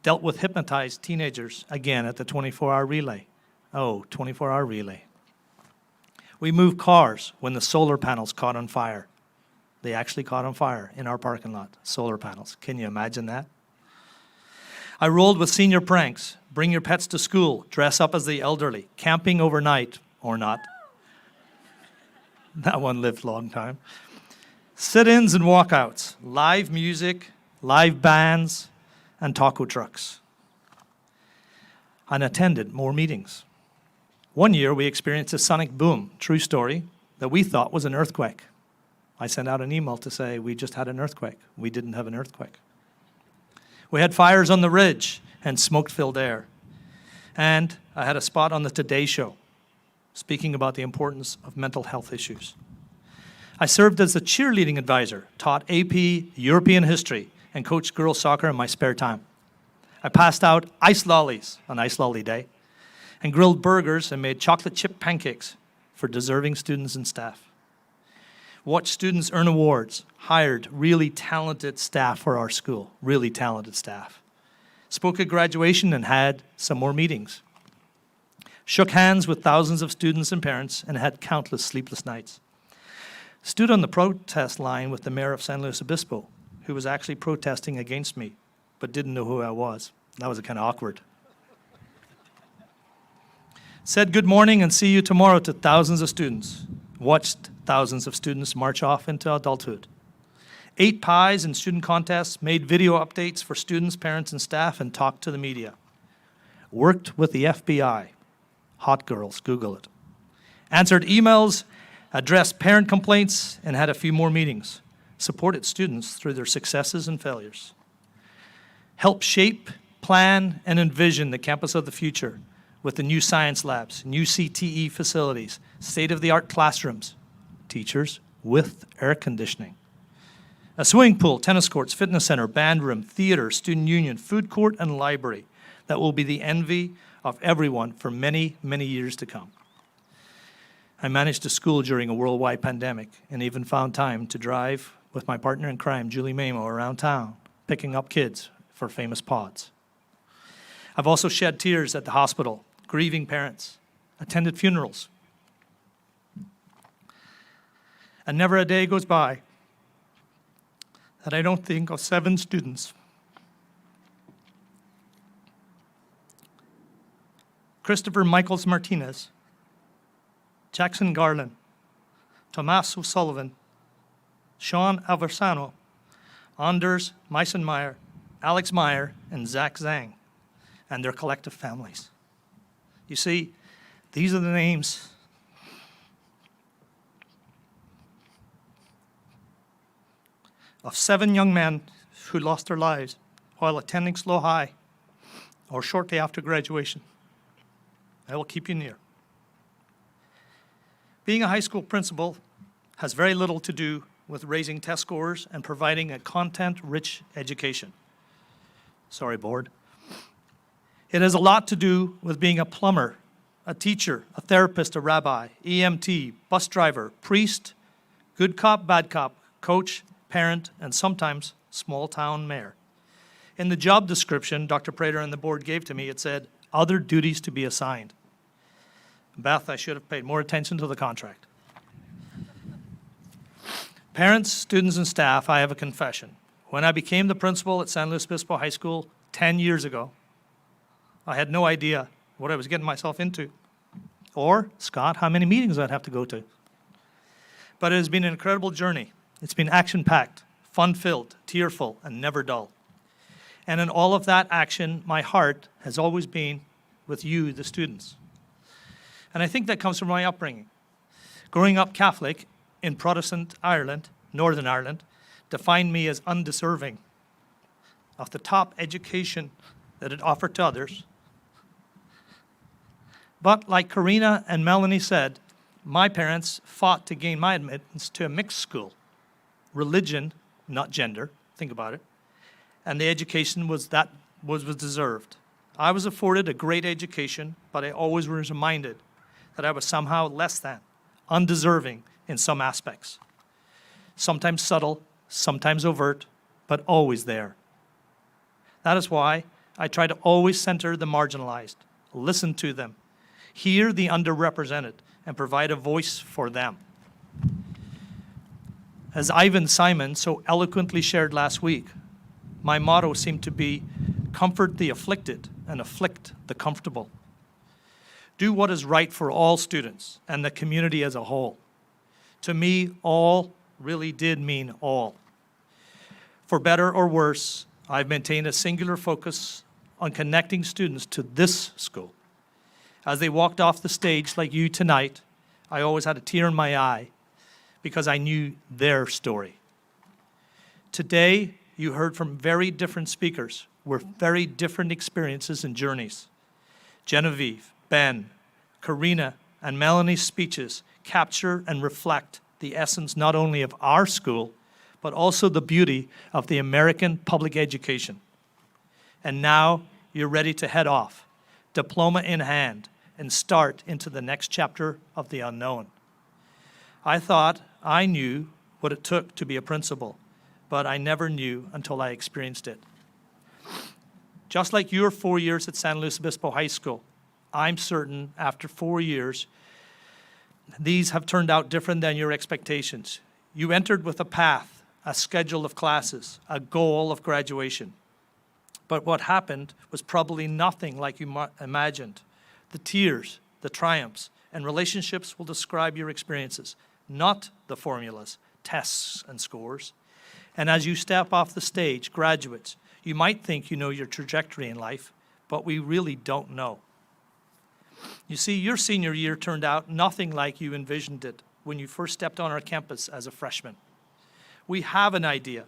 dealt with hypnotized teenagers again at the 24-hour relay. Oh, 24-hour relay. We moved cars when the solar panels caught on fire. They actually caught on fire in our parking lot, solar panels. Can you imagine that? I rolled with senior pranks, bring your pets to school, dress up as the elderly, camping overnight, or not. That one lived a long time. Sit-ins and walkouts, live music, live bands, and taco trucks. And attended more meetings. One year, we experienced a sonic boom, true story, that we thought was an earthquake. I sent out an email to say we just had an earthquake. We didn't have an earthquake. We had fires on the ridge and smoke-filled air. And I had a spot on the Today Show, speaking about the importance of mental health issues. I served as a cheerleading advisor, taught AP European history, and coached girls soccer in my spare time. I passed out ice lollies on Ice Lolly Day, and grilled burgers and made chocolate chip pancakes for deserving students and staff. Watched students earn awards, hired really talented staff for our school, really talented staff. Spoke at graduation and had some more meetings. Shook hands with thousands of students and parents and had countless sleepless nights. Stood on the protest line with the mayor of San Luis Obispo, who was actually protesting against me, but didn't know who I was. That was kind of awkward. Said good morning and see you tomorrow to thousands of students. Watched thousands of students march off into adulthood. Ate pies in student contests, made video updates for students, parents, and staff, and talked to the media. Worked with the FBI. Hot girls, Google it. Answered emails, addressed parent complaints, and had a few more meetings. Supported students through their successes and failures. Helped shape, plan, and envision the campus of the future with the new science labs, new CTE facilities, state-of-the-art classrooms, teachers with air conditioning. A swimming pool, tennis courts, fitness center, band room, theater, student union, food court, and library that will be the envy of everyone for many, many years to come. I managed a school during a worldwide pandemic and even found time to drive with my partner in crime, Julie Mamo, around town, picking up kids for famous pods. I've also shed tears at the hospital, grieving parents, attended funerals. And never a day goes by that I don't think of 7 students. Christopher Michaels Martinez, Jackson Garland, Tomas O'Sullivan, Sean Aversano, Anders Meisenmeyer, Alex Meyer, and Zach Zhang, and their collective families. You see, these are the names of 7 young men who lost their lives while attending SLO High or shortly after graduation. I will keep you near. Being a high school principal has very little to do with raising test scores and providing a content-rich education. Sorry, board. It has a lot to do with being a plumber, a teacher, a therapist, a rabbi, EMT, bus driver, priest, good cop, bad cop, coach, parent, and sometimes small-town mayor. In the job description Dr. Prater and the board gave to me, it said, other duties to be assigned. Beth, I should have paid more attention to the contract. Parents, students, and staff, I have a confession. When I became the principal at San Luis Obispo High School 10 years ago, I had no idea what I was getting myself into. Or, Scott, how many meetings I'd have to go to. But it has been an incredible journey. It's been action-packed, fun-filled, tearful, and never dull. And in all of that action, my heart has always been with you, the students. And I think that comes from my upbringing. Growing up Catholic in Protestant Ireland, Northern Ireland, defined me as undeserving of the top education that it offered to others. But like Karina and Melanie said, my parents fought to gain my admittance to a mixed school. Religion, not gender, think about it. And the education was deserved. I was afforded a great education, but I always was reminded that I was somehow less than, undeserving in some aspects. Sometimes subtle, sometimes overt, but always there. That is why I try to always center the marginalized, listen to them, hear the underrepresented, and provide a voice for them. As Ivan Simon so eloquently shared last week, my motto seemed to be, comfort the afflicted and afflict the comfortable. Do what is right for all students and the community as a whole. To me, all really did mean all. For better or worse, I've maintained a singular focus on connecting students to this school. As they walked off the stage like you tonight, I always had a tear in my eye because I knew their story. Today, you heard from very different speakers with very different experiences and journeys. Genevieve, Ben, Karina, and Melanie's speeches capture and reflect the essence not only of our school, but also the beauty of the American public education. And now you're ready to head off, diploma in hand, and start into the next chapter of the unknown. I thought I knew what it took to be a principal, but I never knew until I experienced it. Just like your 4 years at San Luis Obispo High School, I'm certain after 4 years, these have turned out different than your expectations. You entered with a path, a schedule of classes, a goal of graduation. But what happened was probably nothing like you imagined. The tears, the triumphs, and relationships will describe your experiences, not the formulas, tests, and scores. And as you step off the stage, graduates, you might think you know your trajectory in life, but we really don't know. You see, your senior year turned out nothing like you envisioned it when you first stepped on our campus as a freshman. We have an idea,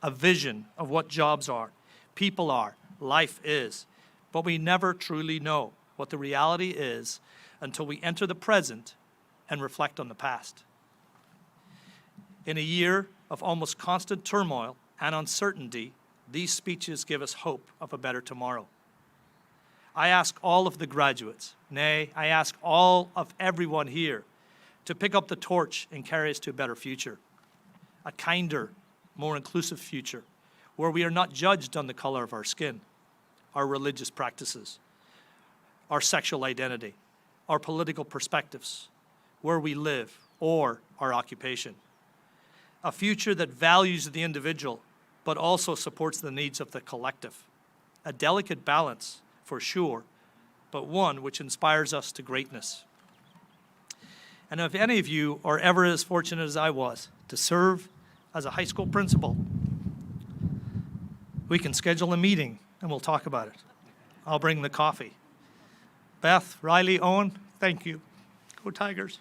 a vision of what jobs are, people are, life is, but we never truly know what the reality is until we enter the present and reflect on the past. In a year of almost constant turmoil and uncertainty, these speeches give us hope of a better tomorrow. I ask all of the graduates, nay, I ask all of everyone here to pick up the torch and carry us to a better future, a kinder, more inclusive future, where we are not judged on the color of our skin, our religious practices, our sexual identity, our political perspectives, where we live, or our occupation. A future that values the individual, but also supports the needs of the collective. A delicate balance, for sure, but one which inspires us to greatness. And if any of you are ever as fortunate as I was to serve as a high school principal, we can schedule a meeting and we'll talk about it. I'll bring the coffee. Beth, Riley, Owen, thank you. Go Tigers.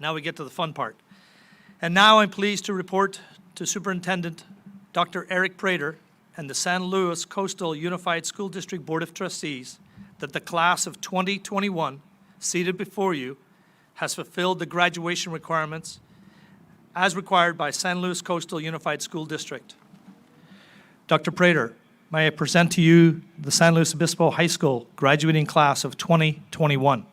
Now we get to the fun part. And now I'm pleased to report to Superintendent Dr. Eric Prater and the San Luis Coastal Unified School District Board of Trustees that the class of 2021, seated before you, has fulfilled the graduation requirements as required by San Luis Coastal Unified School District. Dr. Prater, may I present to you the San Luis Obispo High School graduating class of 2021.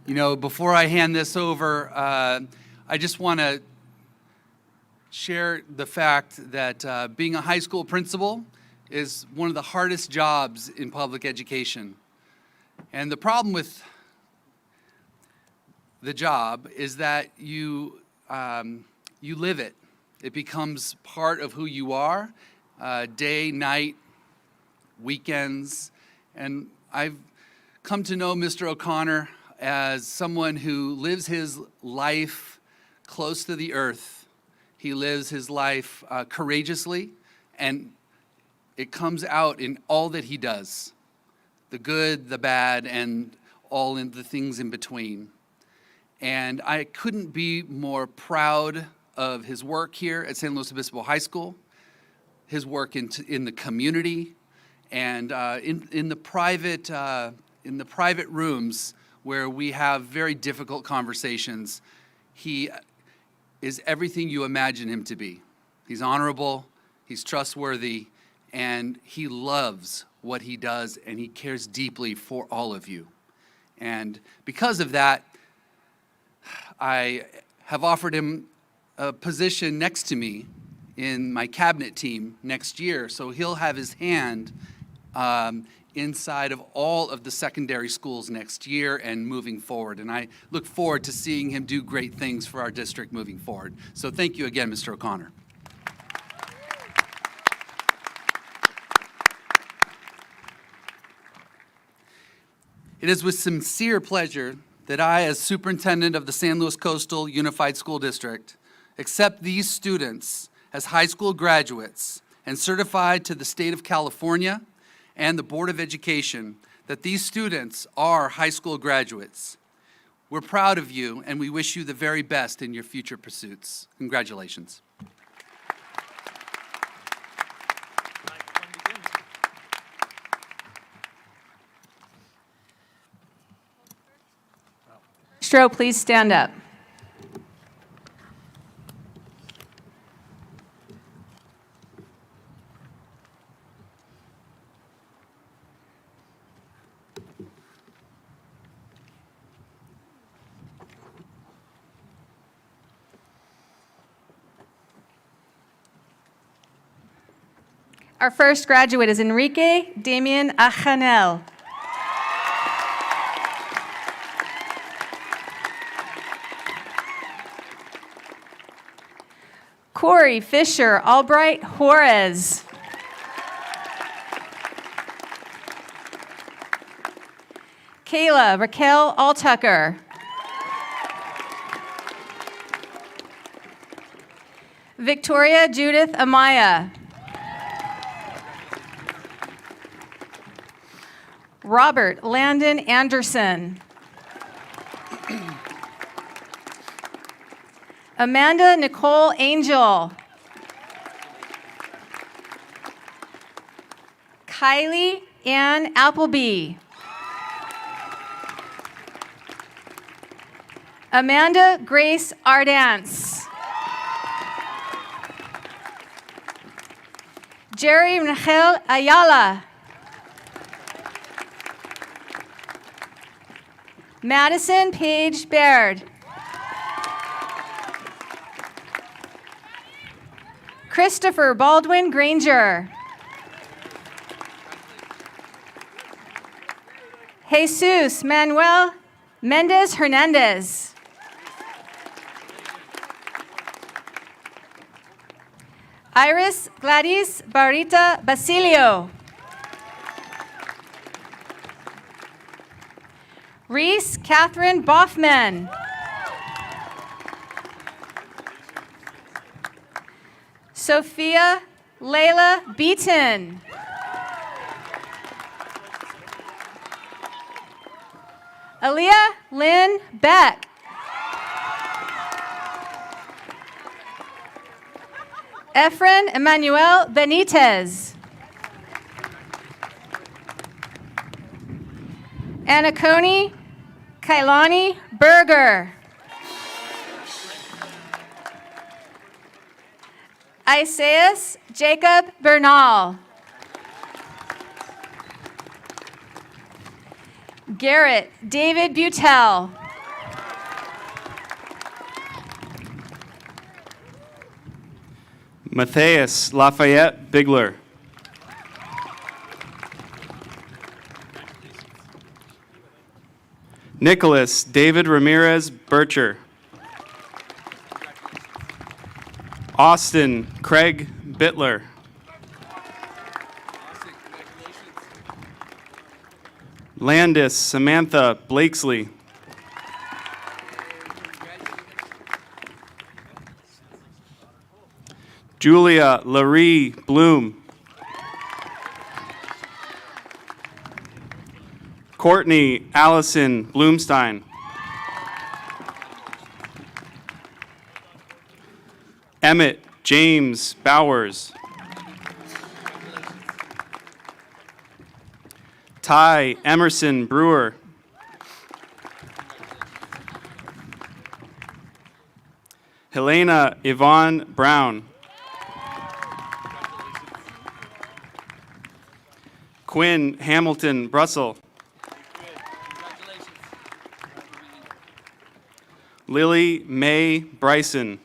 You know, before I hand this over, I just want to share the fact that being a high school principal is one of the hardest jobs in public education. And the problem with the job is that you live it. It becomes part of who you are, day, night, weekends. And I've come to know Mr. O'Connor as someone who lives his life close to the earth. He lives his life courageously, and it comes out in all that he does, the good, the bad, and all in the things in between. And I couldn't be more proud of his work here at San Luis Obispo High School, his work in the community, and in the private rooms where we have very difficult conversations. He is everything you imagine him to be. He's honorable, he's trustworthy, and he loves what he does, and he cares deeply for all of you. And because of that, I have offered him a position next to me in my cabinet team next year, so he'll have his hand inside of all of the secondary schools next year and moving forward. And I look forward to seeing him do great things for our district moving forward. So thank you again, Mr. O'Connor. It is with sincere pleasure that I, as superintendent of the San Luis Coastal Unified School District, accept these students as high school graduates and certified to the state of California and the Board of Education that these students are high school graduates. We're proud of you, and we wish you the very best in your future pursuits. Congratulations. Stro, please stand up. Our first graduate is Enrique Damien Ajanel. Corey Fisher Albright Juarez. Kayla Raquel Altucker. Victoria Judith Amaya. Robert Landon Anderson. Amanda Nicole Angel. Kylie Ann Appleby. Amanda Grace Ardance. Jerry Rangel Ayala. Madison Paige Baird. Christopher Baldwin Granger. Jesus Manuel Mendez Hernandez. Iris Gladys Barita Basilio. Reese Catherine Boffman. Sophia Layla Beaton. Aaliyah Lynn Beck. Efren Emmanuel Benitez. Anaconi Kailani Berger. Isaias Jacob Bernal. Garrett David Butel. Matthias Lafayette Bigler. Nicholas David Ramirez Bircher. Austin Craig Bittler. Landis Samantha Blakesley. Julia Laree Bloom. Courtney Allison Bloomstein. Emmett James Bowers. Ty Emerson Brewer. Helena Yvonne Brown. Quinn Hamilton Brussel. Lily Mae Bryson.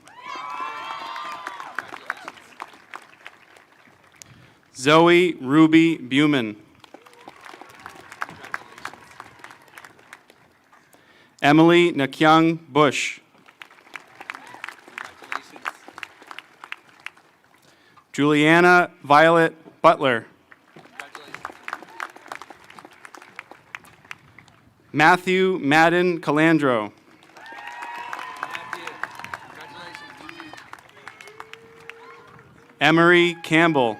Zoe Ruby Buman. Emily Nakyung Bush. Juliana Violet Butler. Matthew Madden Calandro. Emery Campbell.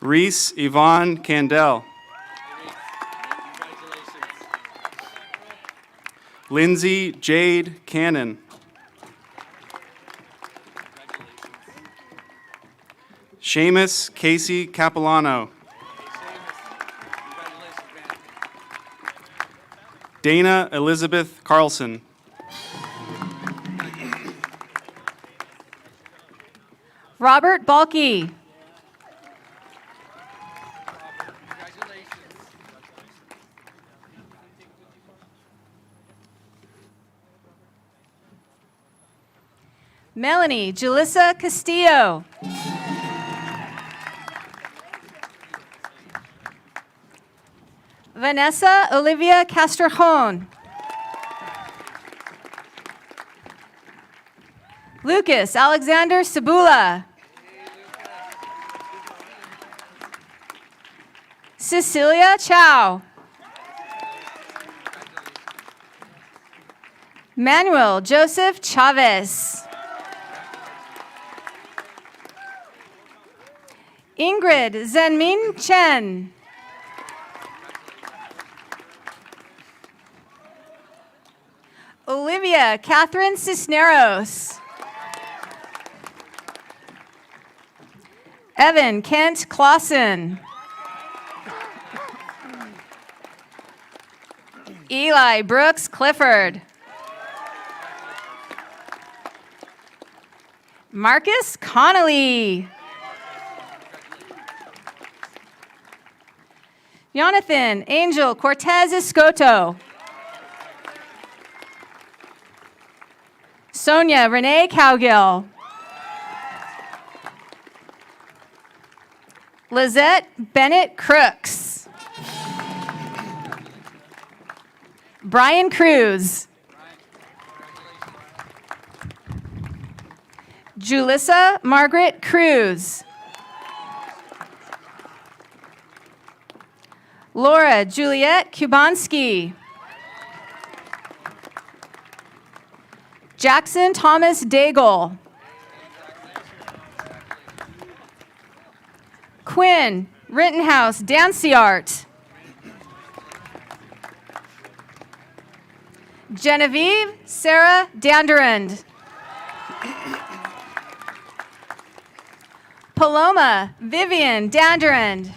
Reese Yvonne Candell. Lindsay Jade Cannon. Seamus Casey Capilano. Dana Elizabeth Carlson. Robert Balke. Melanie Julissa Castillo. Vanessa Olivia Castrejón. Lucas Alexander Sabula. Cecilia Chow. Manuel Joseph Chavez. Ingrid Zenmin Chen. Olivia Catherine Cisneros. Evan Kent Clausen. Eli Brooks Clifford. Marcus Connolly. Jonathan Angel Cortez Escoto. Sonia Renee Cowgill. Lizette Bennett Crooks. Brian Cruz. Julissa Margaret Cruz. Laura Juliette Kubanski. Jackson Thomas Daigle. Quinn Rittenhouse Danciart. Genevieve Sarah Danderand. Paloma Vivian Danderand.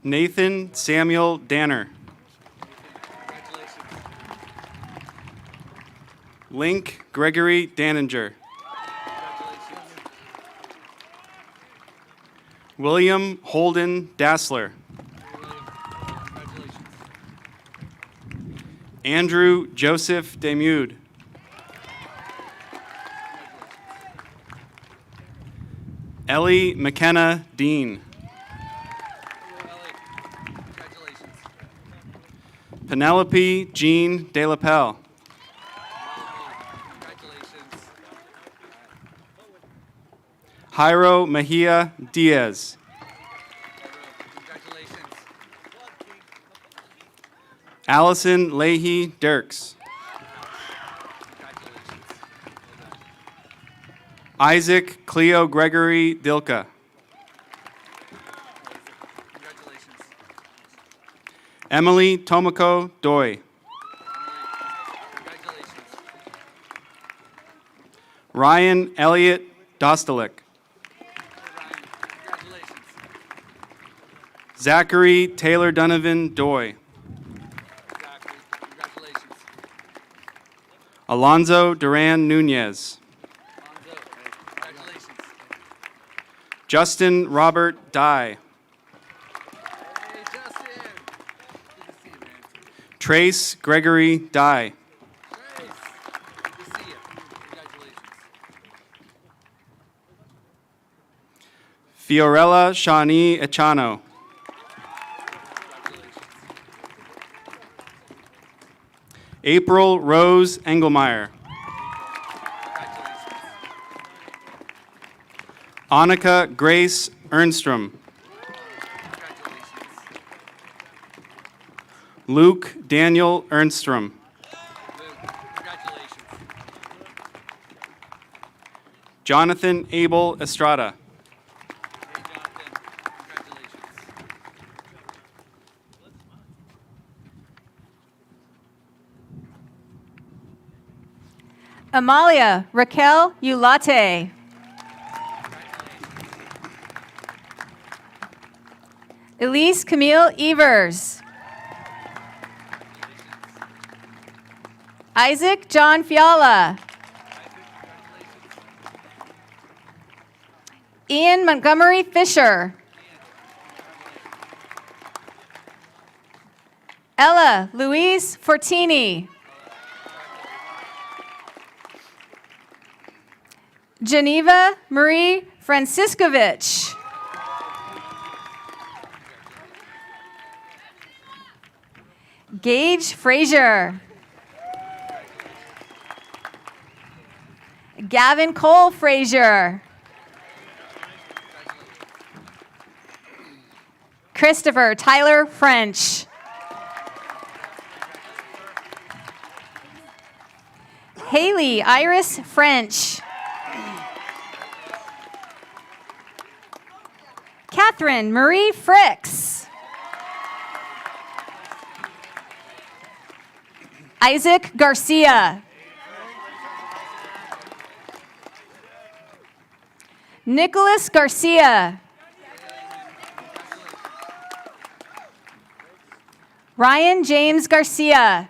Nathan Samuel Danner. Link Gregory Daninger. William Holden Dassler. Andrew Joseph Demude. Ellie McKenna Dean. Penelope Jean De La Pelle. Jairo Mejia Diaz. Allison Leahy Dirks. Isaac Cleo Gregory Dilka. Emily Tomoko Doi. Ryan Elliott Dostalik. Zachary Taylor Donovan Doi. Alonzo Duran Nunez. Justin Robert Dye. Trace Gregory Dye. Fiorella Shawnee Echano. April Rose Engelmeyer. Annika Grace Ernstrom. Luke Daniel Ernstrom. Jonathan Abel Estrada. Amalia Raquel Ulate. Elise Camille Evers. Isaac John Fiala. Ian Montgomery Fisher. Ella Louise Fortini. Geneva Marie Franciscovich. Gage Frazier. Gavin Cole Frazier. Christopher Tyler French. Haley Iris French. Catherine Marie Fricks. Isaac Garcia. Nicholas Garcia. Ryan James Garcia.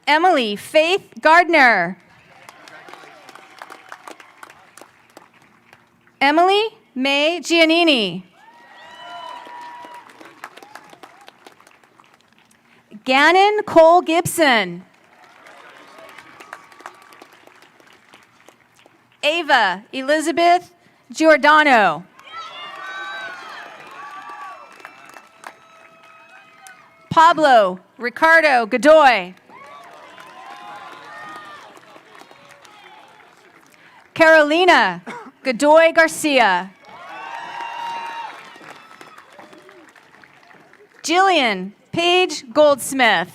Emily Faith Gardner. Emily May Giannini. Gannon Cole Gibson. Ava Elizabeth Giordano. Pablo Ricardo Godoy. Carolina Godoy Garcia. Jillian Paige Goldsmith.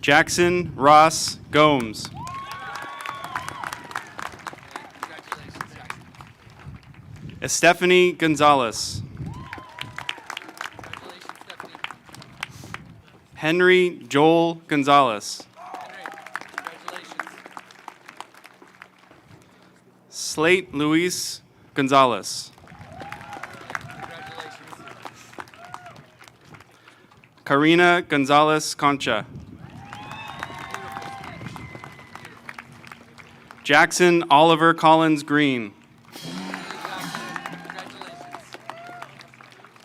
Jackson Ross Gomes. Estefany Gonzalez. Henry Joel Gonzalez. Slate Luis Gonzalez. Karina Gonzalez Concha. Jackson Oliver Collins Green.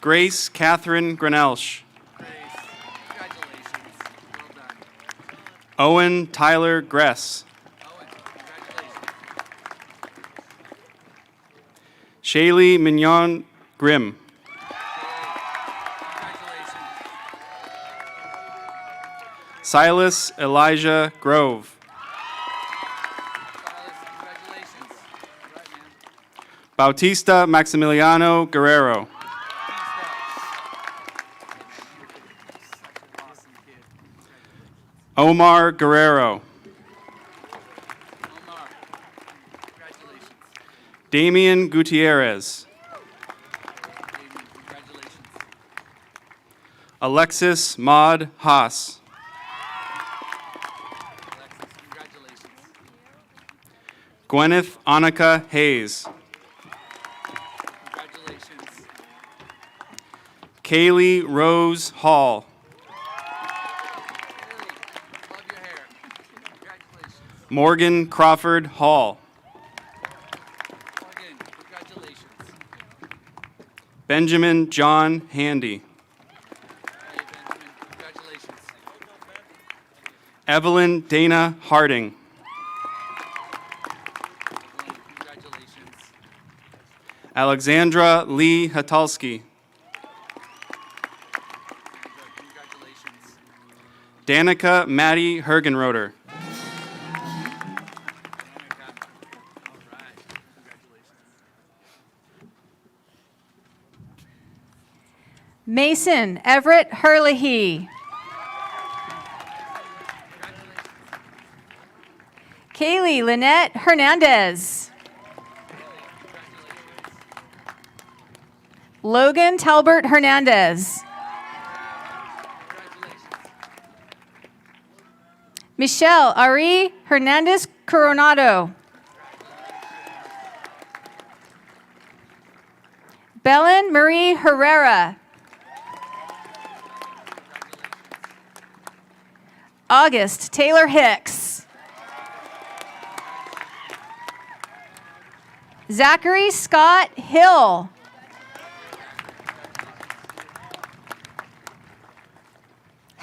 Grace Catherine Granelsch. Owen Tyler Gress. Shaylee Mignon Grimm. Silas Elijah Grove. Bautista Maximiliano Guerrero. Omar Guerrero. Damian Gutierrez. Alexis Maud Haas. Gwyneth Annika Hayes. Kaylee Rose Hall. Morgan Crawford Hall. Benjamin John Handy. Evelyn Dana Harding. Alexandra Lee Hatalski. Danica Maddie Hergenroder. Mason Everett Herlihy. Kaylee Lynette Hernandez. Logan Talbert Hernandez. Michelle Ari Hernandez Coronado. Belen Marie Herrera. August Taylor Hicks. Zachary Scott Hill.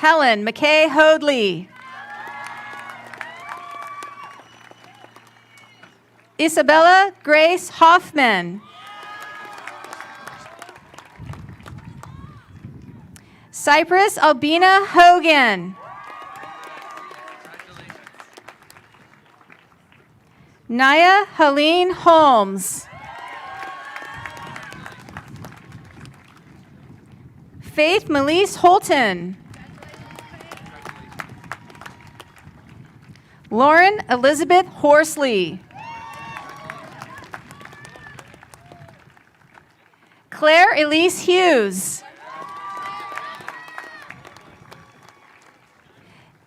Helen McKay Hoadley. Isabella Grace Hoffman. Cypress Albina Hogan. Naya Helene Holmes. Faith Melise Holton. Lauren Elizabeth Horsley. Claire Elise Hughes.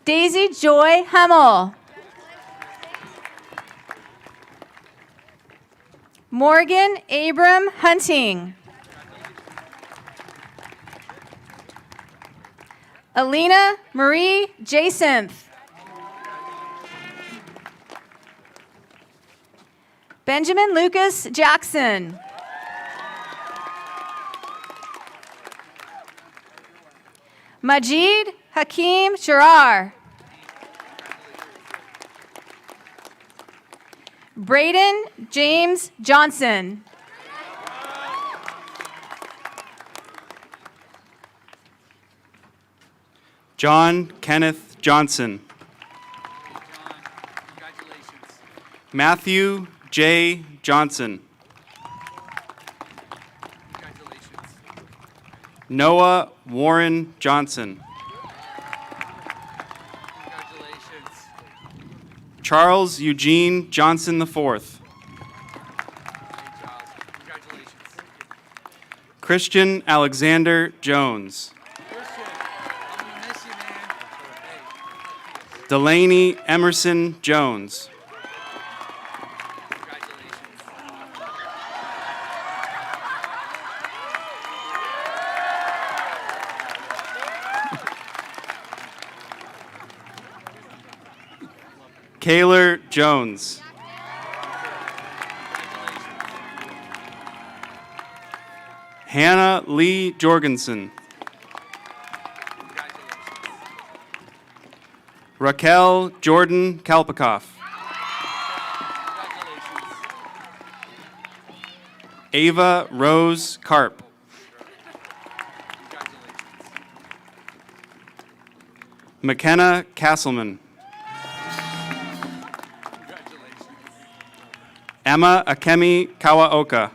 Daisy Joy Hummel. Morgan Abram Hunting. Alina Marie Jacinth. Benjamin Lucas Jackson. Majid Hakeem Shirar. Braden James Johnson. John Kenneth Johnson. Matthew J. Johnson. Noah Warren Johnson. Charles Eugene Johnson IV. Christian Alexander Jones. Delaney Emerson Jones. Kaylor Jones. Hannah Lee Jorgensen. Raquel Jordan Kalpikoff. Ava Rose Karp. McKenna Castleman. Emma Akemi Kawaoka.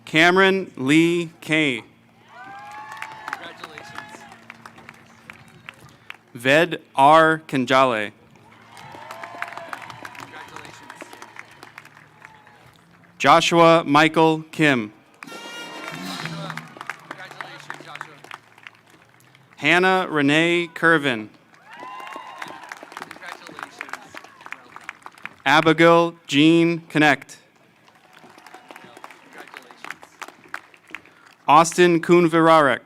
Cameron Lee Kay. Ved R. Kanjale. Joshua Michael Kim. Hannah Renee Curvin. Abigail Jean Connect. Austin Kunvirarek.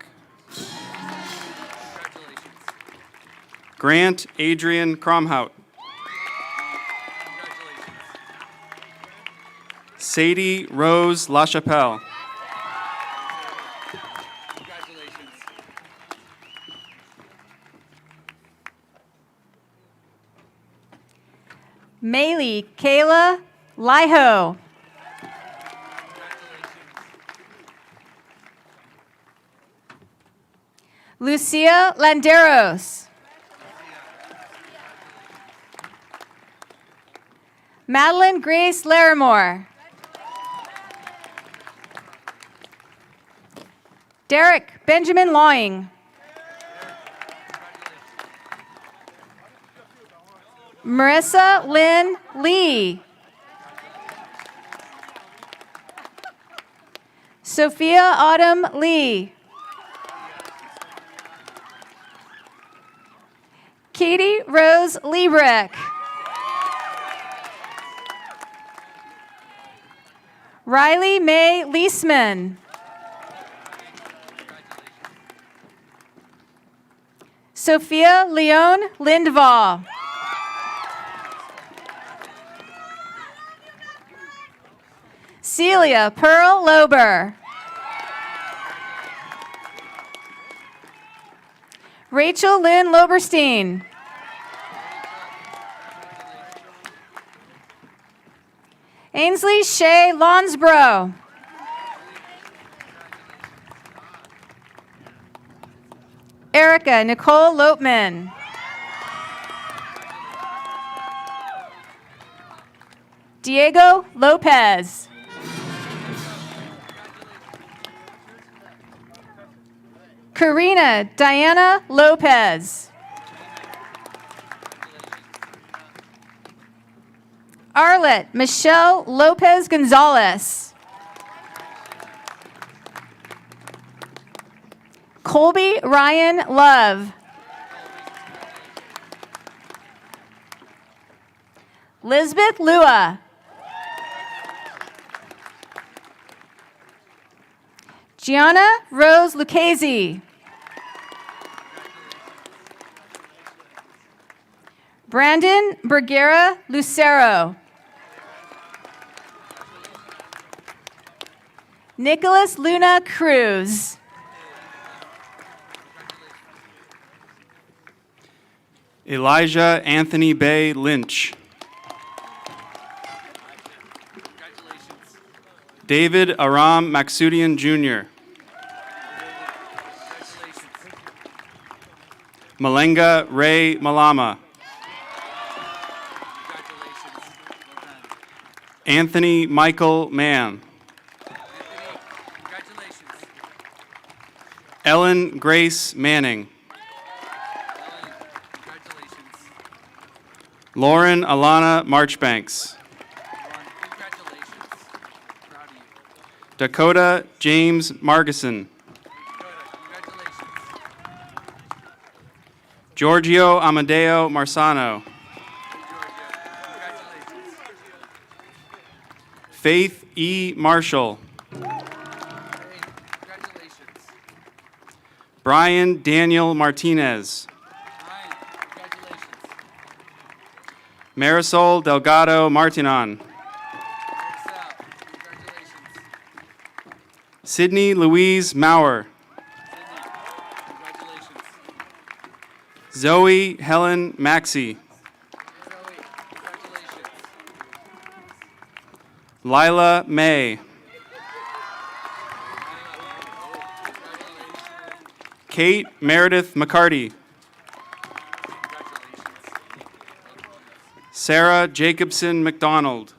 Grant Adrian Cromhout. Sadie Rose LaChapelle. Maylee Kayla Liho. Lucia Landeros. Madeline Grace Larimore. Derek Benjamin Lawing. Marissa Lynn Lee. Sophia Autumn Lee. Katie Rose Liebrick. Riley May Leisman. Sophia Leone Lindvall. Celia Pearl Lober. Rachel Lynn Loberstein. Ainsley Shea Lonsborough. Erica Nicole Lopeman. Diego Lopez. Karina Diana Lopez. Arlette Michelle Lopez Gonzalez. Colby Ryan Love. Lisbeth Lua. Gianna Rose Lucchese. Brandon Bergera Lucero. Nicholas Luna Cruz. Elijah Anthony Bay Lynch. David Aram Maxudian Jr. Malenga Ray Malama. Anthony Michael Mann. Ellen Grace Manning. Lauren Alana Marchbanks. Dakota James Margison. Giorgio Amadeo Marsano. Faith E. Marshall. Brian Daniel Martinez. Marisol Delgado Martinon. Sydney Louise Maurer. Zoe Helen Maxey. Lila May. Kate Meredith McCarty. Sarah Jacobson McDonald.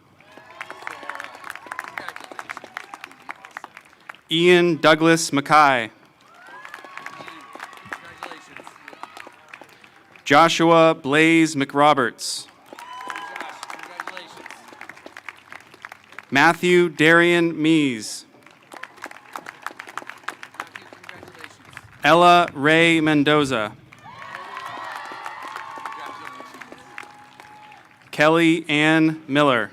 Ian Douglas Mackay. Joshua Blaze McRoberts. Matthew Darian Mees. Ella Ray Mendoza. Kelly Ann Miller.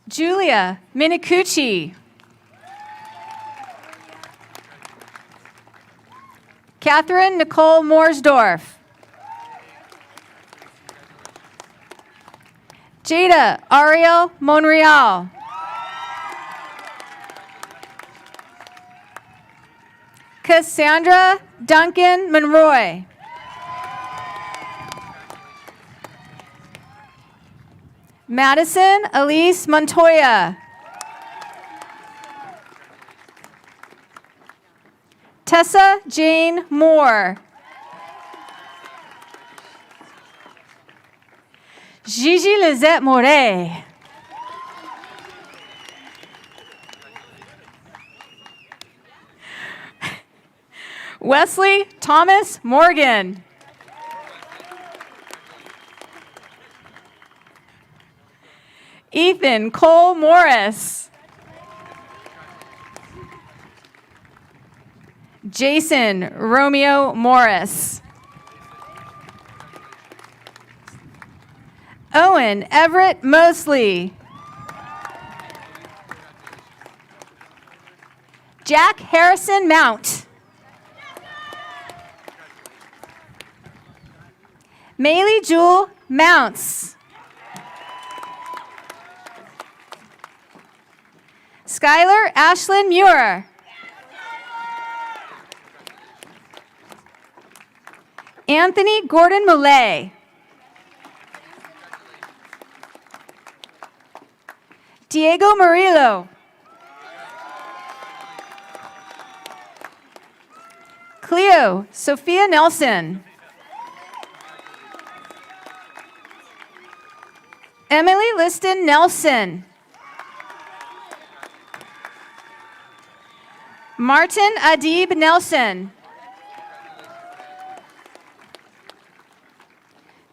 Julia Minicucci. Catherine Nicole Moorsdorf. Jada Ariel Monreal. Cassandra Duncan Monroy. Madison Elise Montoya. Tessa Jane Moore. Gigi Lizette Moret. Wesley Thomas Morgan. Ethan Cole Morris. Jason Romeo Morris. Owen Everett Mosley. Jack Harrison Mount. Maylee Jewel Mounts. Skylar Ashlyn Muir. Anthony Gordon Millay. Diego Murillo. Cleo Sophia Nelson. Emily Liston Nelson. Martin Adib Nelson.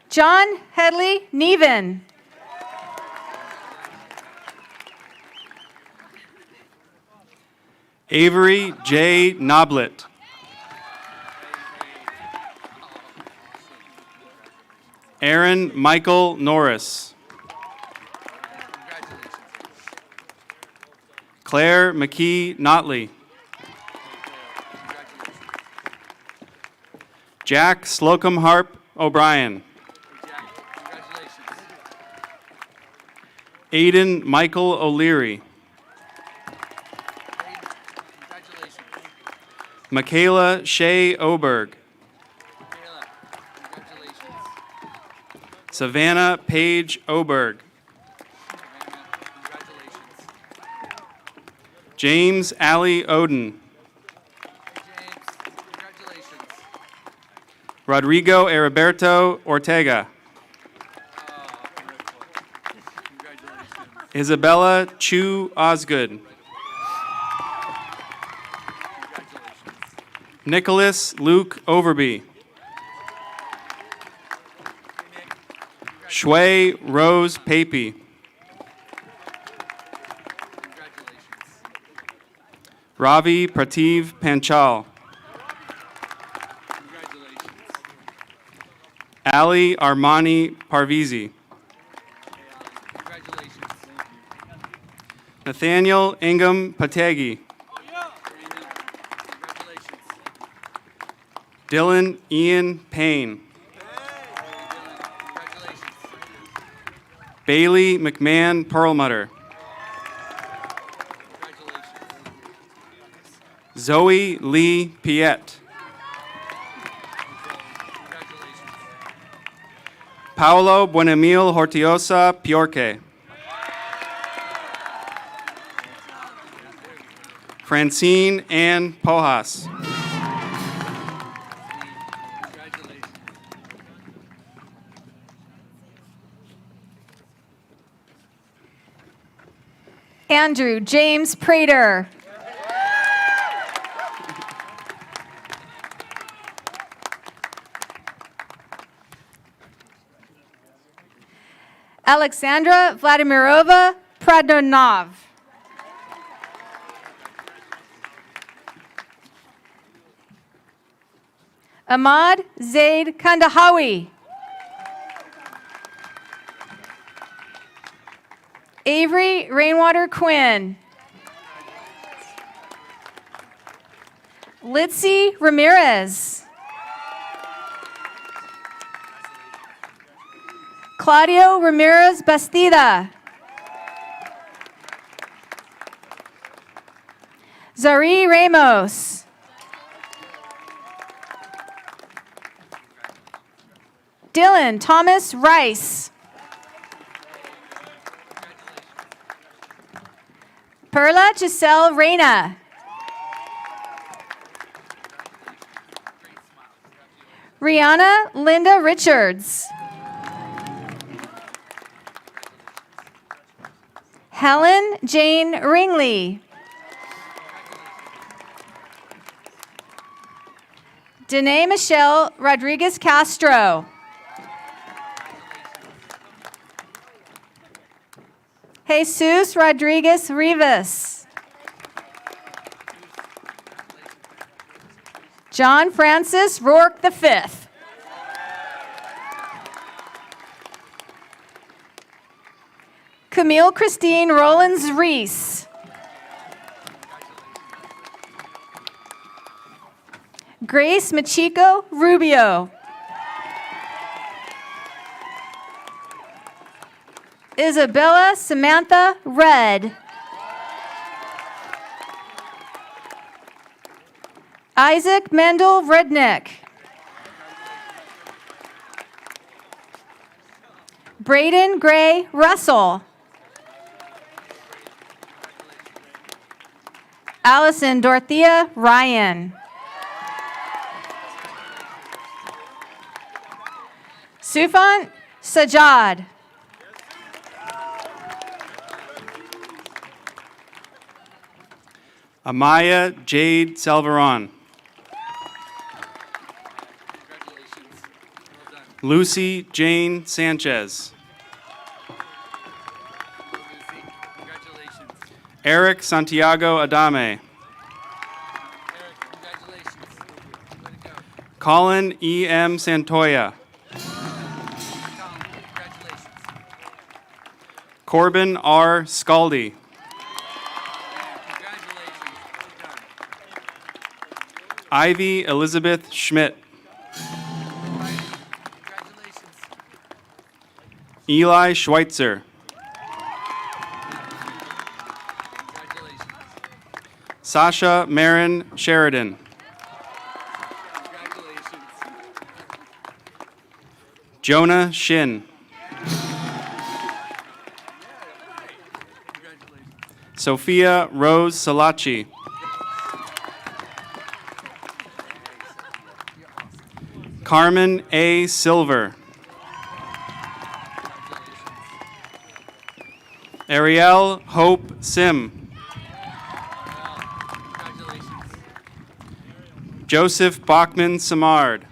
John Headley Neven. Avery J. Noblet. Aaron Michael Norris. Claire McKee Notley. Jack Slocum Harp O'Brien. Aiden Michael O'Leary. Michaela Shea Oberg. Savannah Paige Oberg. James Ali Oden. Rodrigo Heriberto Ortega. Isabella Chu Osgood. Nicholas Luke Overby. Shui Rose Papey. Ravi Prativ Panchal. Ali Armani Parvizi. Nathaniel Ingham Pategi. Dylan Ian Payne. Bailey McMahon Perlmutter. Zoe Lee Piet. Paolo Buenamil Hortiosa Piorque. Francine Ann Pojas. Andrew James Prater. Alexandra Vladimirova Pradonov. Ahmad Zaid Kandahawi. Avery Rainwater Quinn. Litzy Ramirez. Claudio Ramirez Bastida. Zari Ramos. Dylan Thomas Rice. Perla Giselle Reyna. Rihanna Linda Richards. Helen Jane Ringley. Danae Michelle Rodriguez Castro. Jesus Rodriguez Rivas. John Francis Rourke V. Camille Christine Rollins Reese. Grace Machiko Rubio. Isabella Samantha Red. Isaac Mendel Rednick. Braden Gray Russell. Allison Dorothea Ryan. Sufan Sajad. Amaya Jade Salvaron. Lucy Jane Sanchez. Eric Santiago Adame. Colin E.M. Santoya. Corbin R. Scaldi. Ivy Elizabeth Schmidt. Eli Schweitzer. Sasha Marin Sheridan. Jonah Shin. Sophia Rose Salachi. Carmen A. Silver. Ariel Hope Sim. Joseph Bachman Samard.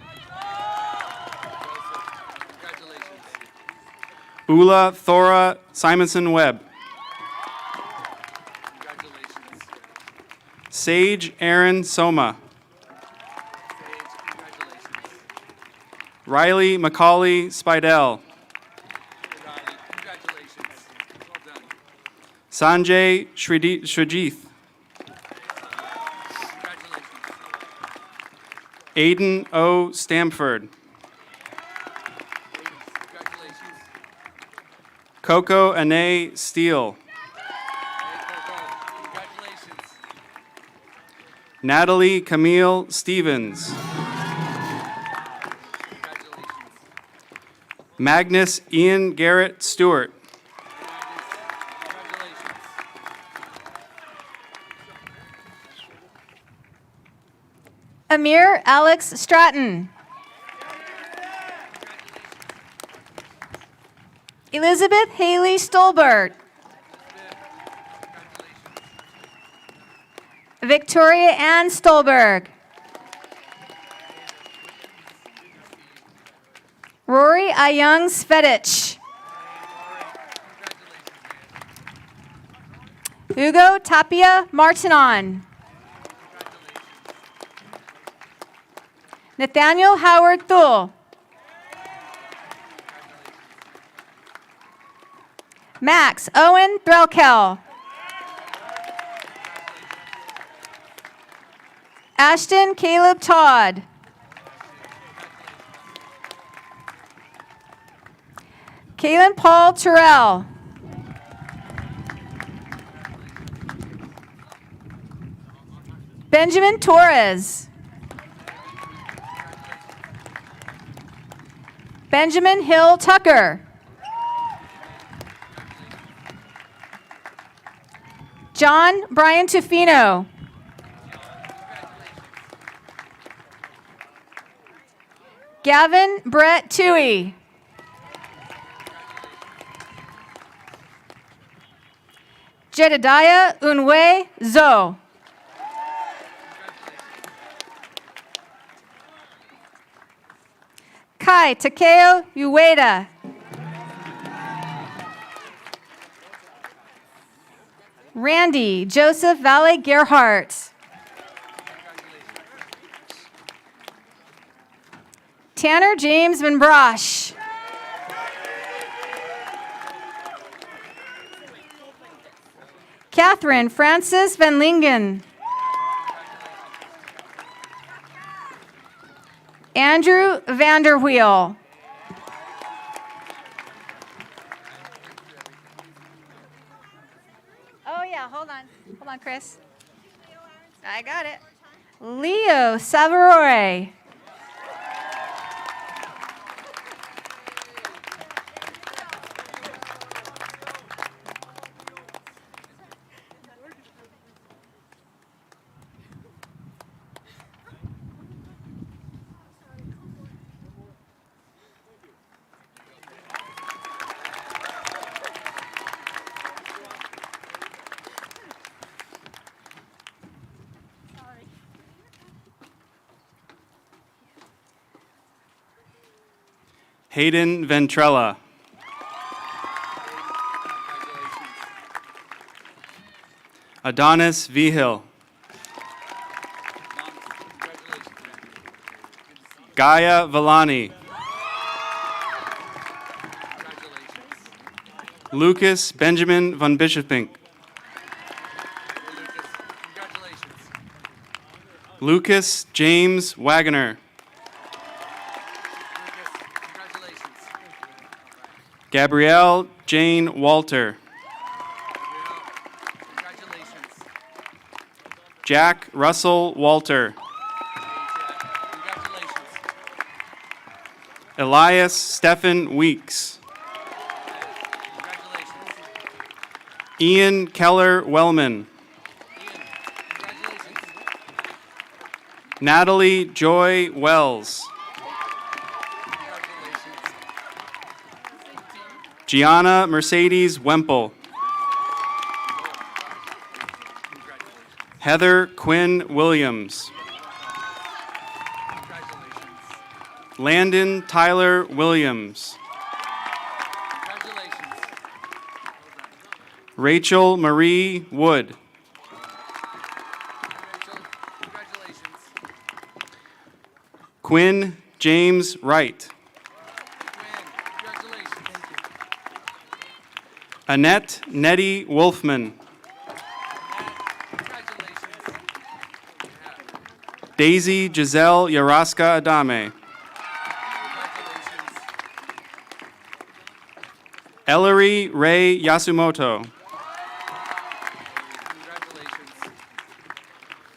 Ula Thora Simonson Webb. Sage Aaron Soma. Riley Macaulay Spidell. Sanjay Shrajith. Aiden O. Stamford. Coco Ane Steele. Natalie Camille Stevens. Magnus Ian Garrett Stewart. Amir Alex Stratton. Elizabeth Haley Stolbert. Victoria Ann Stolberg. Rory Ayung Svedich. Hugo Tapia Martinon. Nathaniel Howard Thule. Max Owen Threlkel. Ashton Caleb Todd. Kaylin Paul Terrell. Benjamin Torres. Benjamin Hill Tucker. John Brian Tufino. Gavin Brett Toohey. Jedediah Unwe Zo. Kai Takeo Ueda. Randy Joseph Valle Gerhardt. Tanner James Van Brosh. Catherine Francis Van Lingen. Andrew Vanderweel. Oh yeah, hold on, Chris. I got it. Leo Savoy. Hayden Ventrella. Adonis Vigil. Gaia Villani. Lucas Benjamin von Bischofink. Lucas James Wagoner. Gabrielle Jane Walter. Jack Russell Walter. Elias Stephen Weeks. Ian Keller Wellman. Natalie Joy Wells. Gianna Mercedes Wemple. Heather Quinn Williams. Landon Tyler Williams. Rachel Marie Wood. Quinn James Wright. Annette Nettie Wolfman. Daisy Giselle Yaraska Adame. Ellery Ray Yasumoto.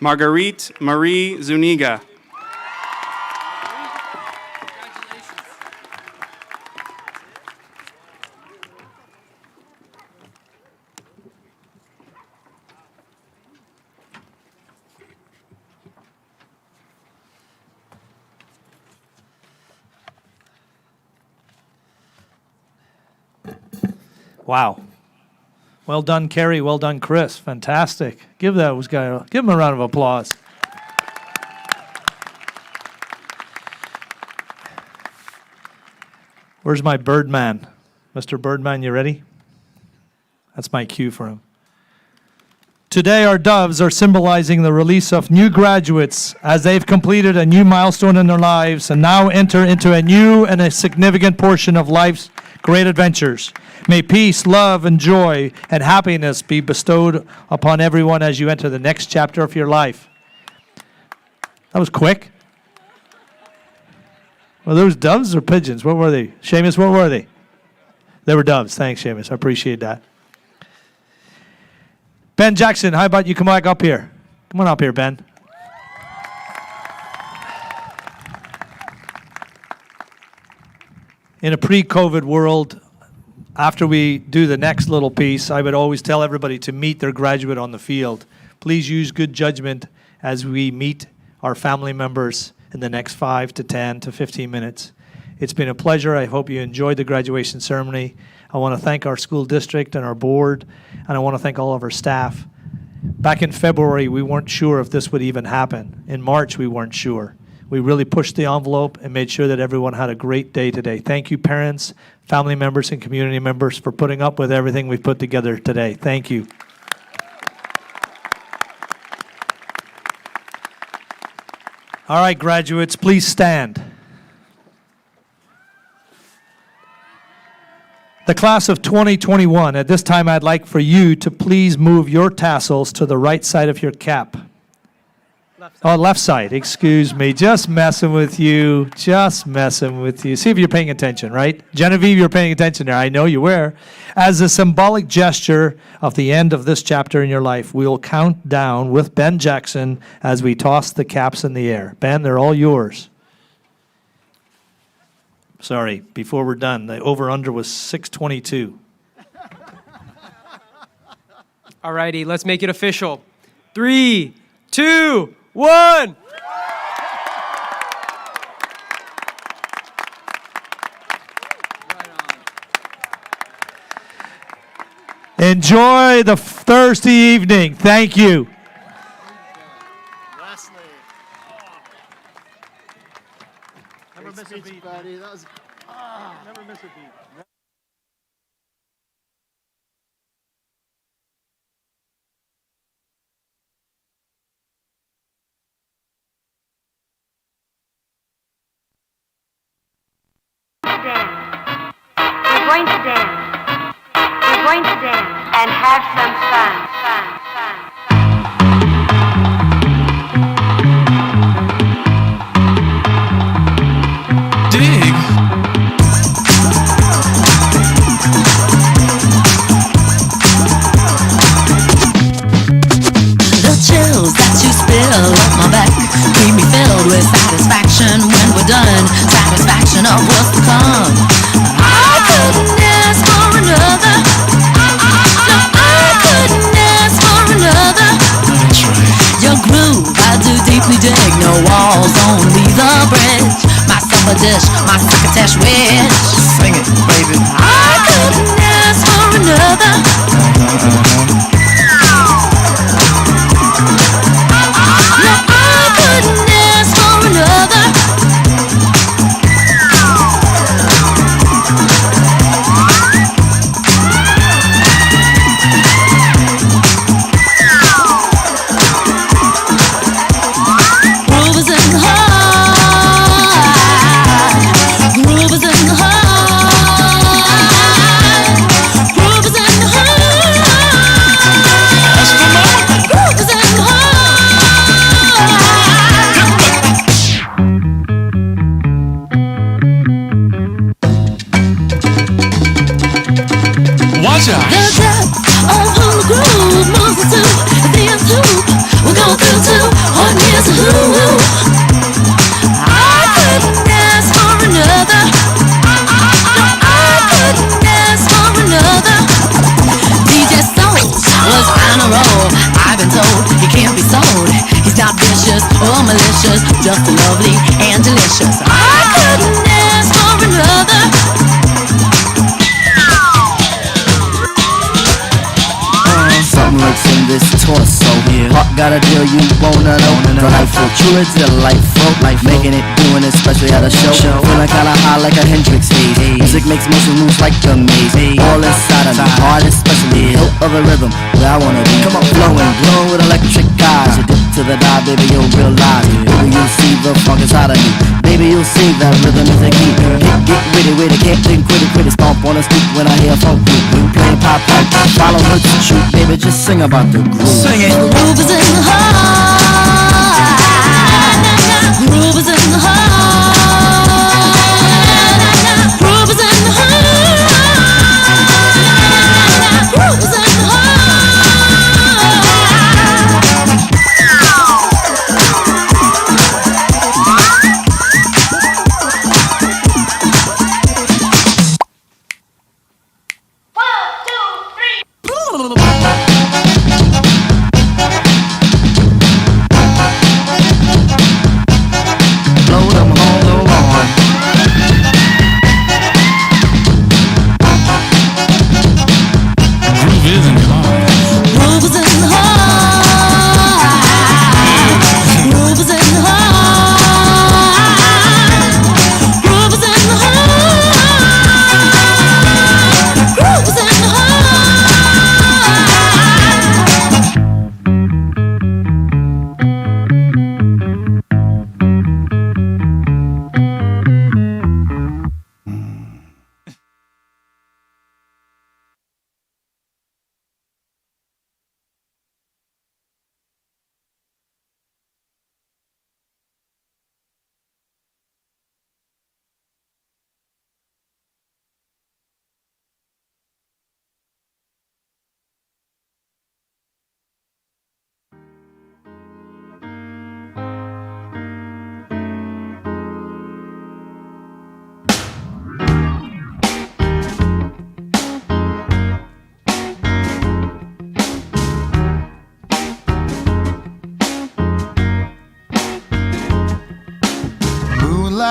Marguerite Marie Zuniga. Wow. Well done, Carrie. Well done, Chris. Fantastic. Give those guys, give them a round of applause. Where's my Birdman? Mr. Birdman, you ready? That's my cue for him. Today, our doves are symbolizing the release of new graduates as they've completed a new milestone in their lives and now enter into a new and a significant portion of life's great adventures. May peace, love, and joy and happiness be bestowed upon everyone as you enter the next chapter of your life. That was quick. Were those doves or pigeons? What were they? Seamus, what were they? They were doves. Thanks, Seamus. I appreciate that. Ben Jackson, how about you come back up here? Come on up here, Ben. In a pre-COVID world, after we do the next little piece, I would always tell everybody to meet their graduate on the field. Please use good judgment as we meet our family members in the next 5 to 10 to 15 minutes. It's been a pleasure. I hope you enjoyed the graduation ceremony. I want to thank our school district and our board, and I want to thank all of our staff. Back in February, we weren't sure if this would even happen. In March, we weren't sure. We really pushed the envelope and made sure that everyone had a great day today. Thank you, parents, family members, and community members for putting up with everything we've put together today. Thank you. All right, graduates, please stand. The class of 2021, at this time I'd like for you to please move your tassels to the right side of your cap. Left side, excuse me. Just messing with you. Just messing with you. See if you're paying attention, right? Genevieve, you're paying attention there. I know you were. As a symbolic gesture of the end of this chapter in your life, we'll count down with Ben Jackson as we toss the caps in the air. Ben, they're all yours. Sorry, before we're done, the over-under was 622. All righty, let's make it official. 3, 2, 1. Enjoy the Thursday evening. Thank you. Wesley. Never miss a beat, buddy. That was. Never miss a beat. We're going to dance. We're going to dance and have some fun. Dig. The chills that you spill up my back keep me filled with satisfaction when we're done. Satisfaction of what's to come. I couldn't ask for another. No, I couldn't ask for another. That's right. Your groove, I do deeply dig. No walls, only the bridge. My supper dish, my succotash wish. Sing it, baby. I couldn't ask for another. No, I couldn't ask for another. Groove is in the heart. Groove is in the heart. Groove is in the heart. Groove is in the heart. Watch out. The depth of who the groove moves us to the nth hoop. We're going through to what is a who. I couldn't ask for another. No, I couldn't ask for another. DJ SLOHS was on a roll. I've been told he can't be sold. He's not vicious or malicious, just lovely and delicious. I couldn't ask for another. Something lurks in this torso. Heart got a deal you wanna know. Delightful, truly delightful. Making it, doing it, especially at a show. Feeling kinda high like a Hendrix haze. Music makes motion moves like a maze. All inside of me, heart especially. Hilt of the rhythm, where I wanna be. Come on, blowing with electric eyes. You dip to the dive, baby, you'll realize. Baby, you'll see the funk inside of me. Baby, you'll see that rhythm is a key. Get witty, can't think quitty. Stomp on the street when I hear funk beat. Playing pop pipe, follow her to shoot. Baby, just sing about the groove. Sing it. The groove is in the heart. Groove is in the heart. Groove is in the heart. Groove is in the heart.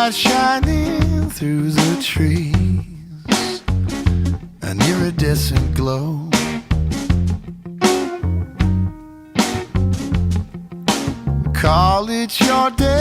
light shining through the trees, an iridescent glow. Call it your day.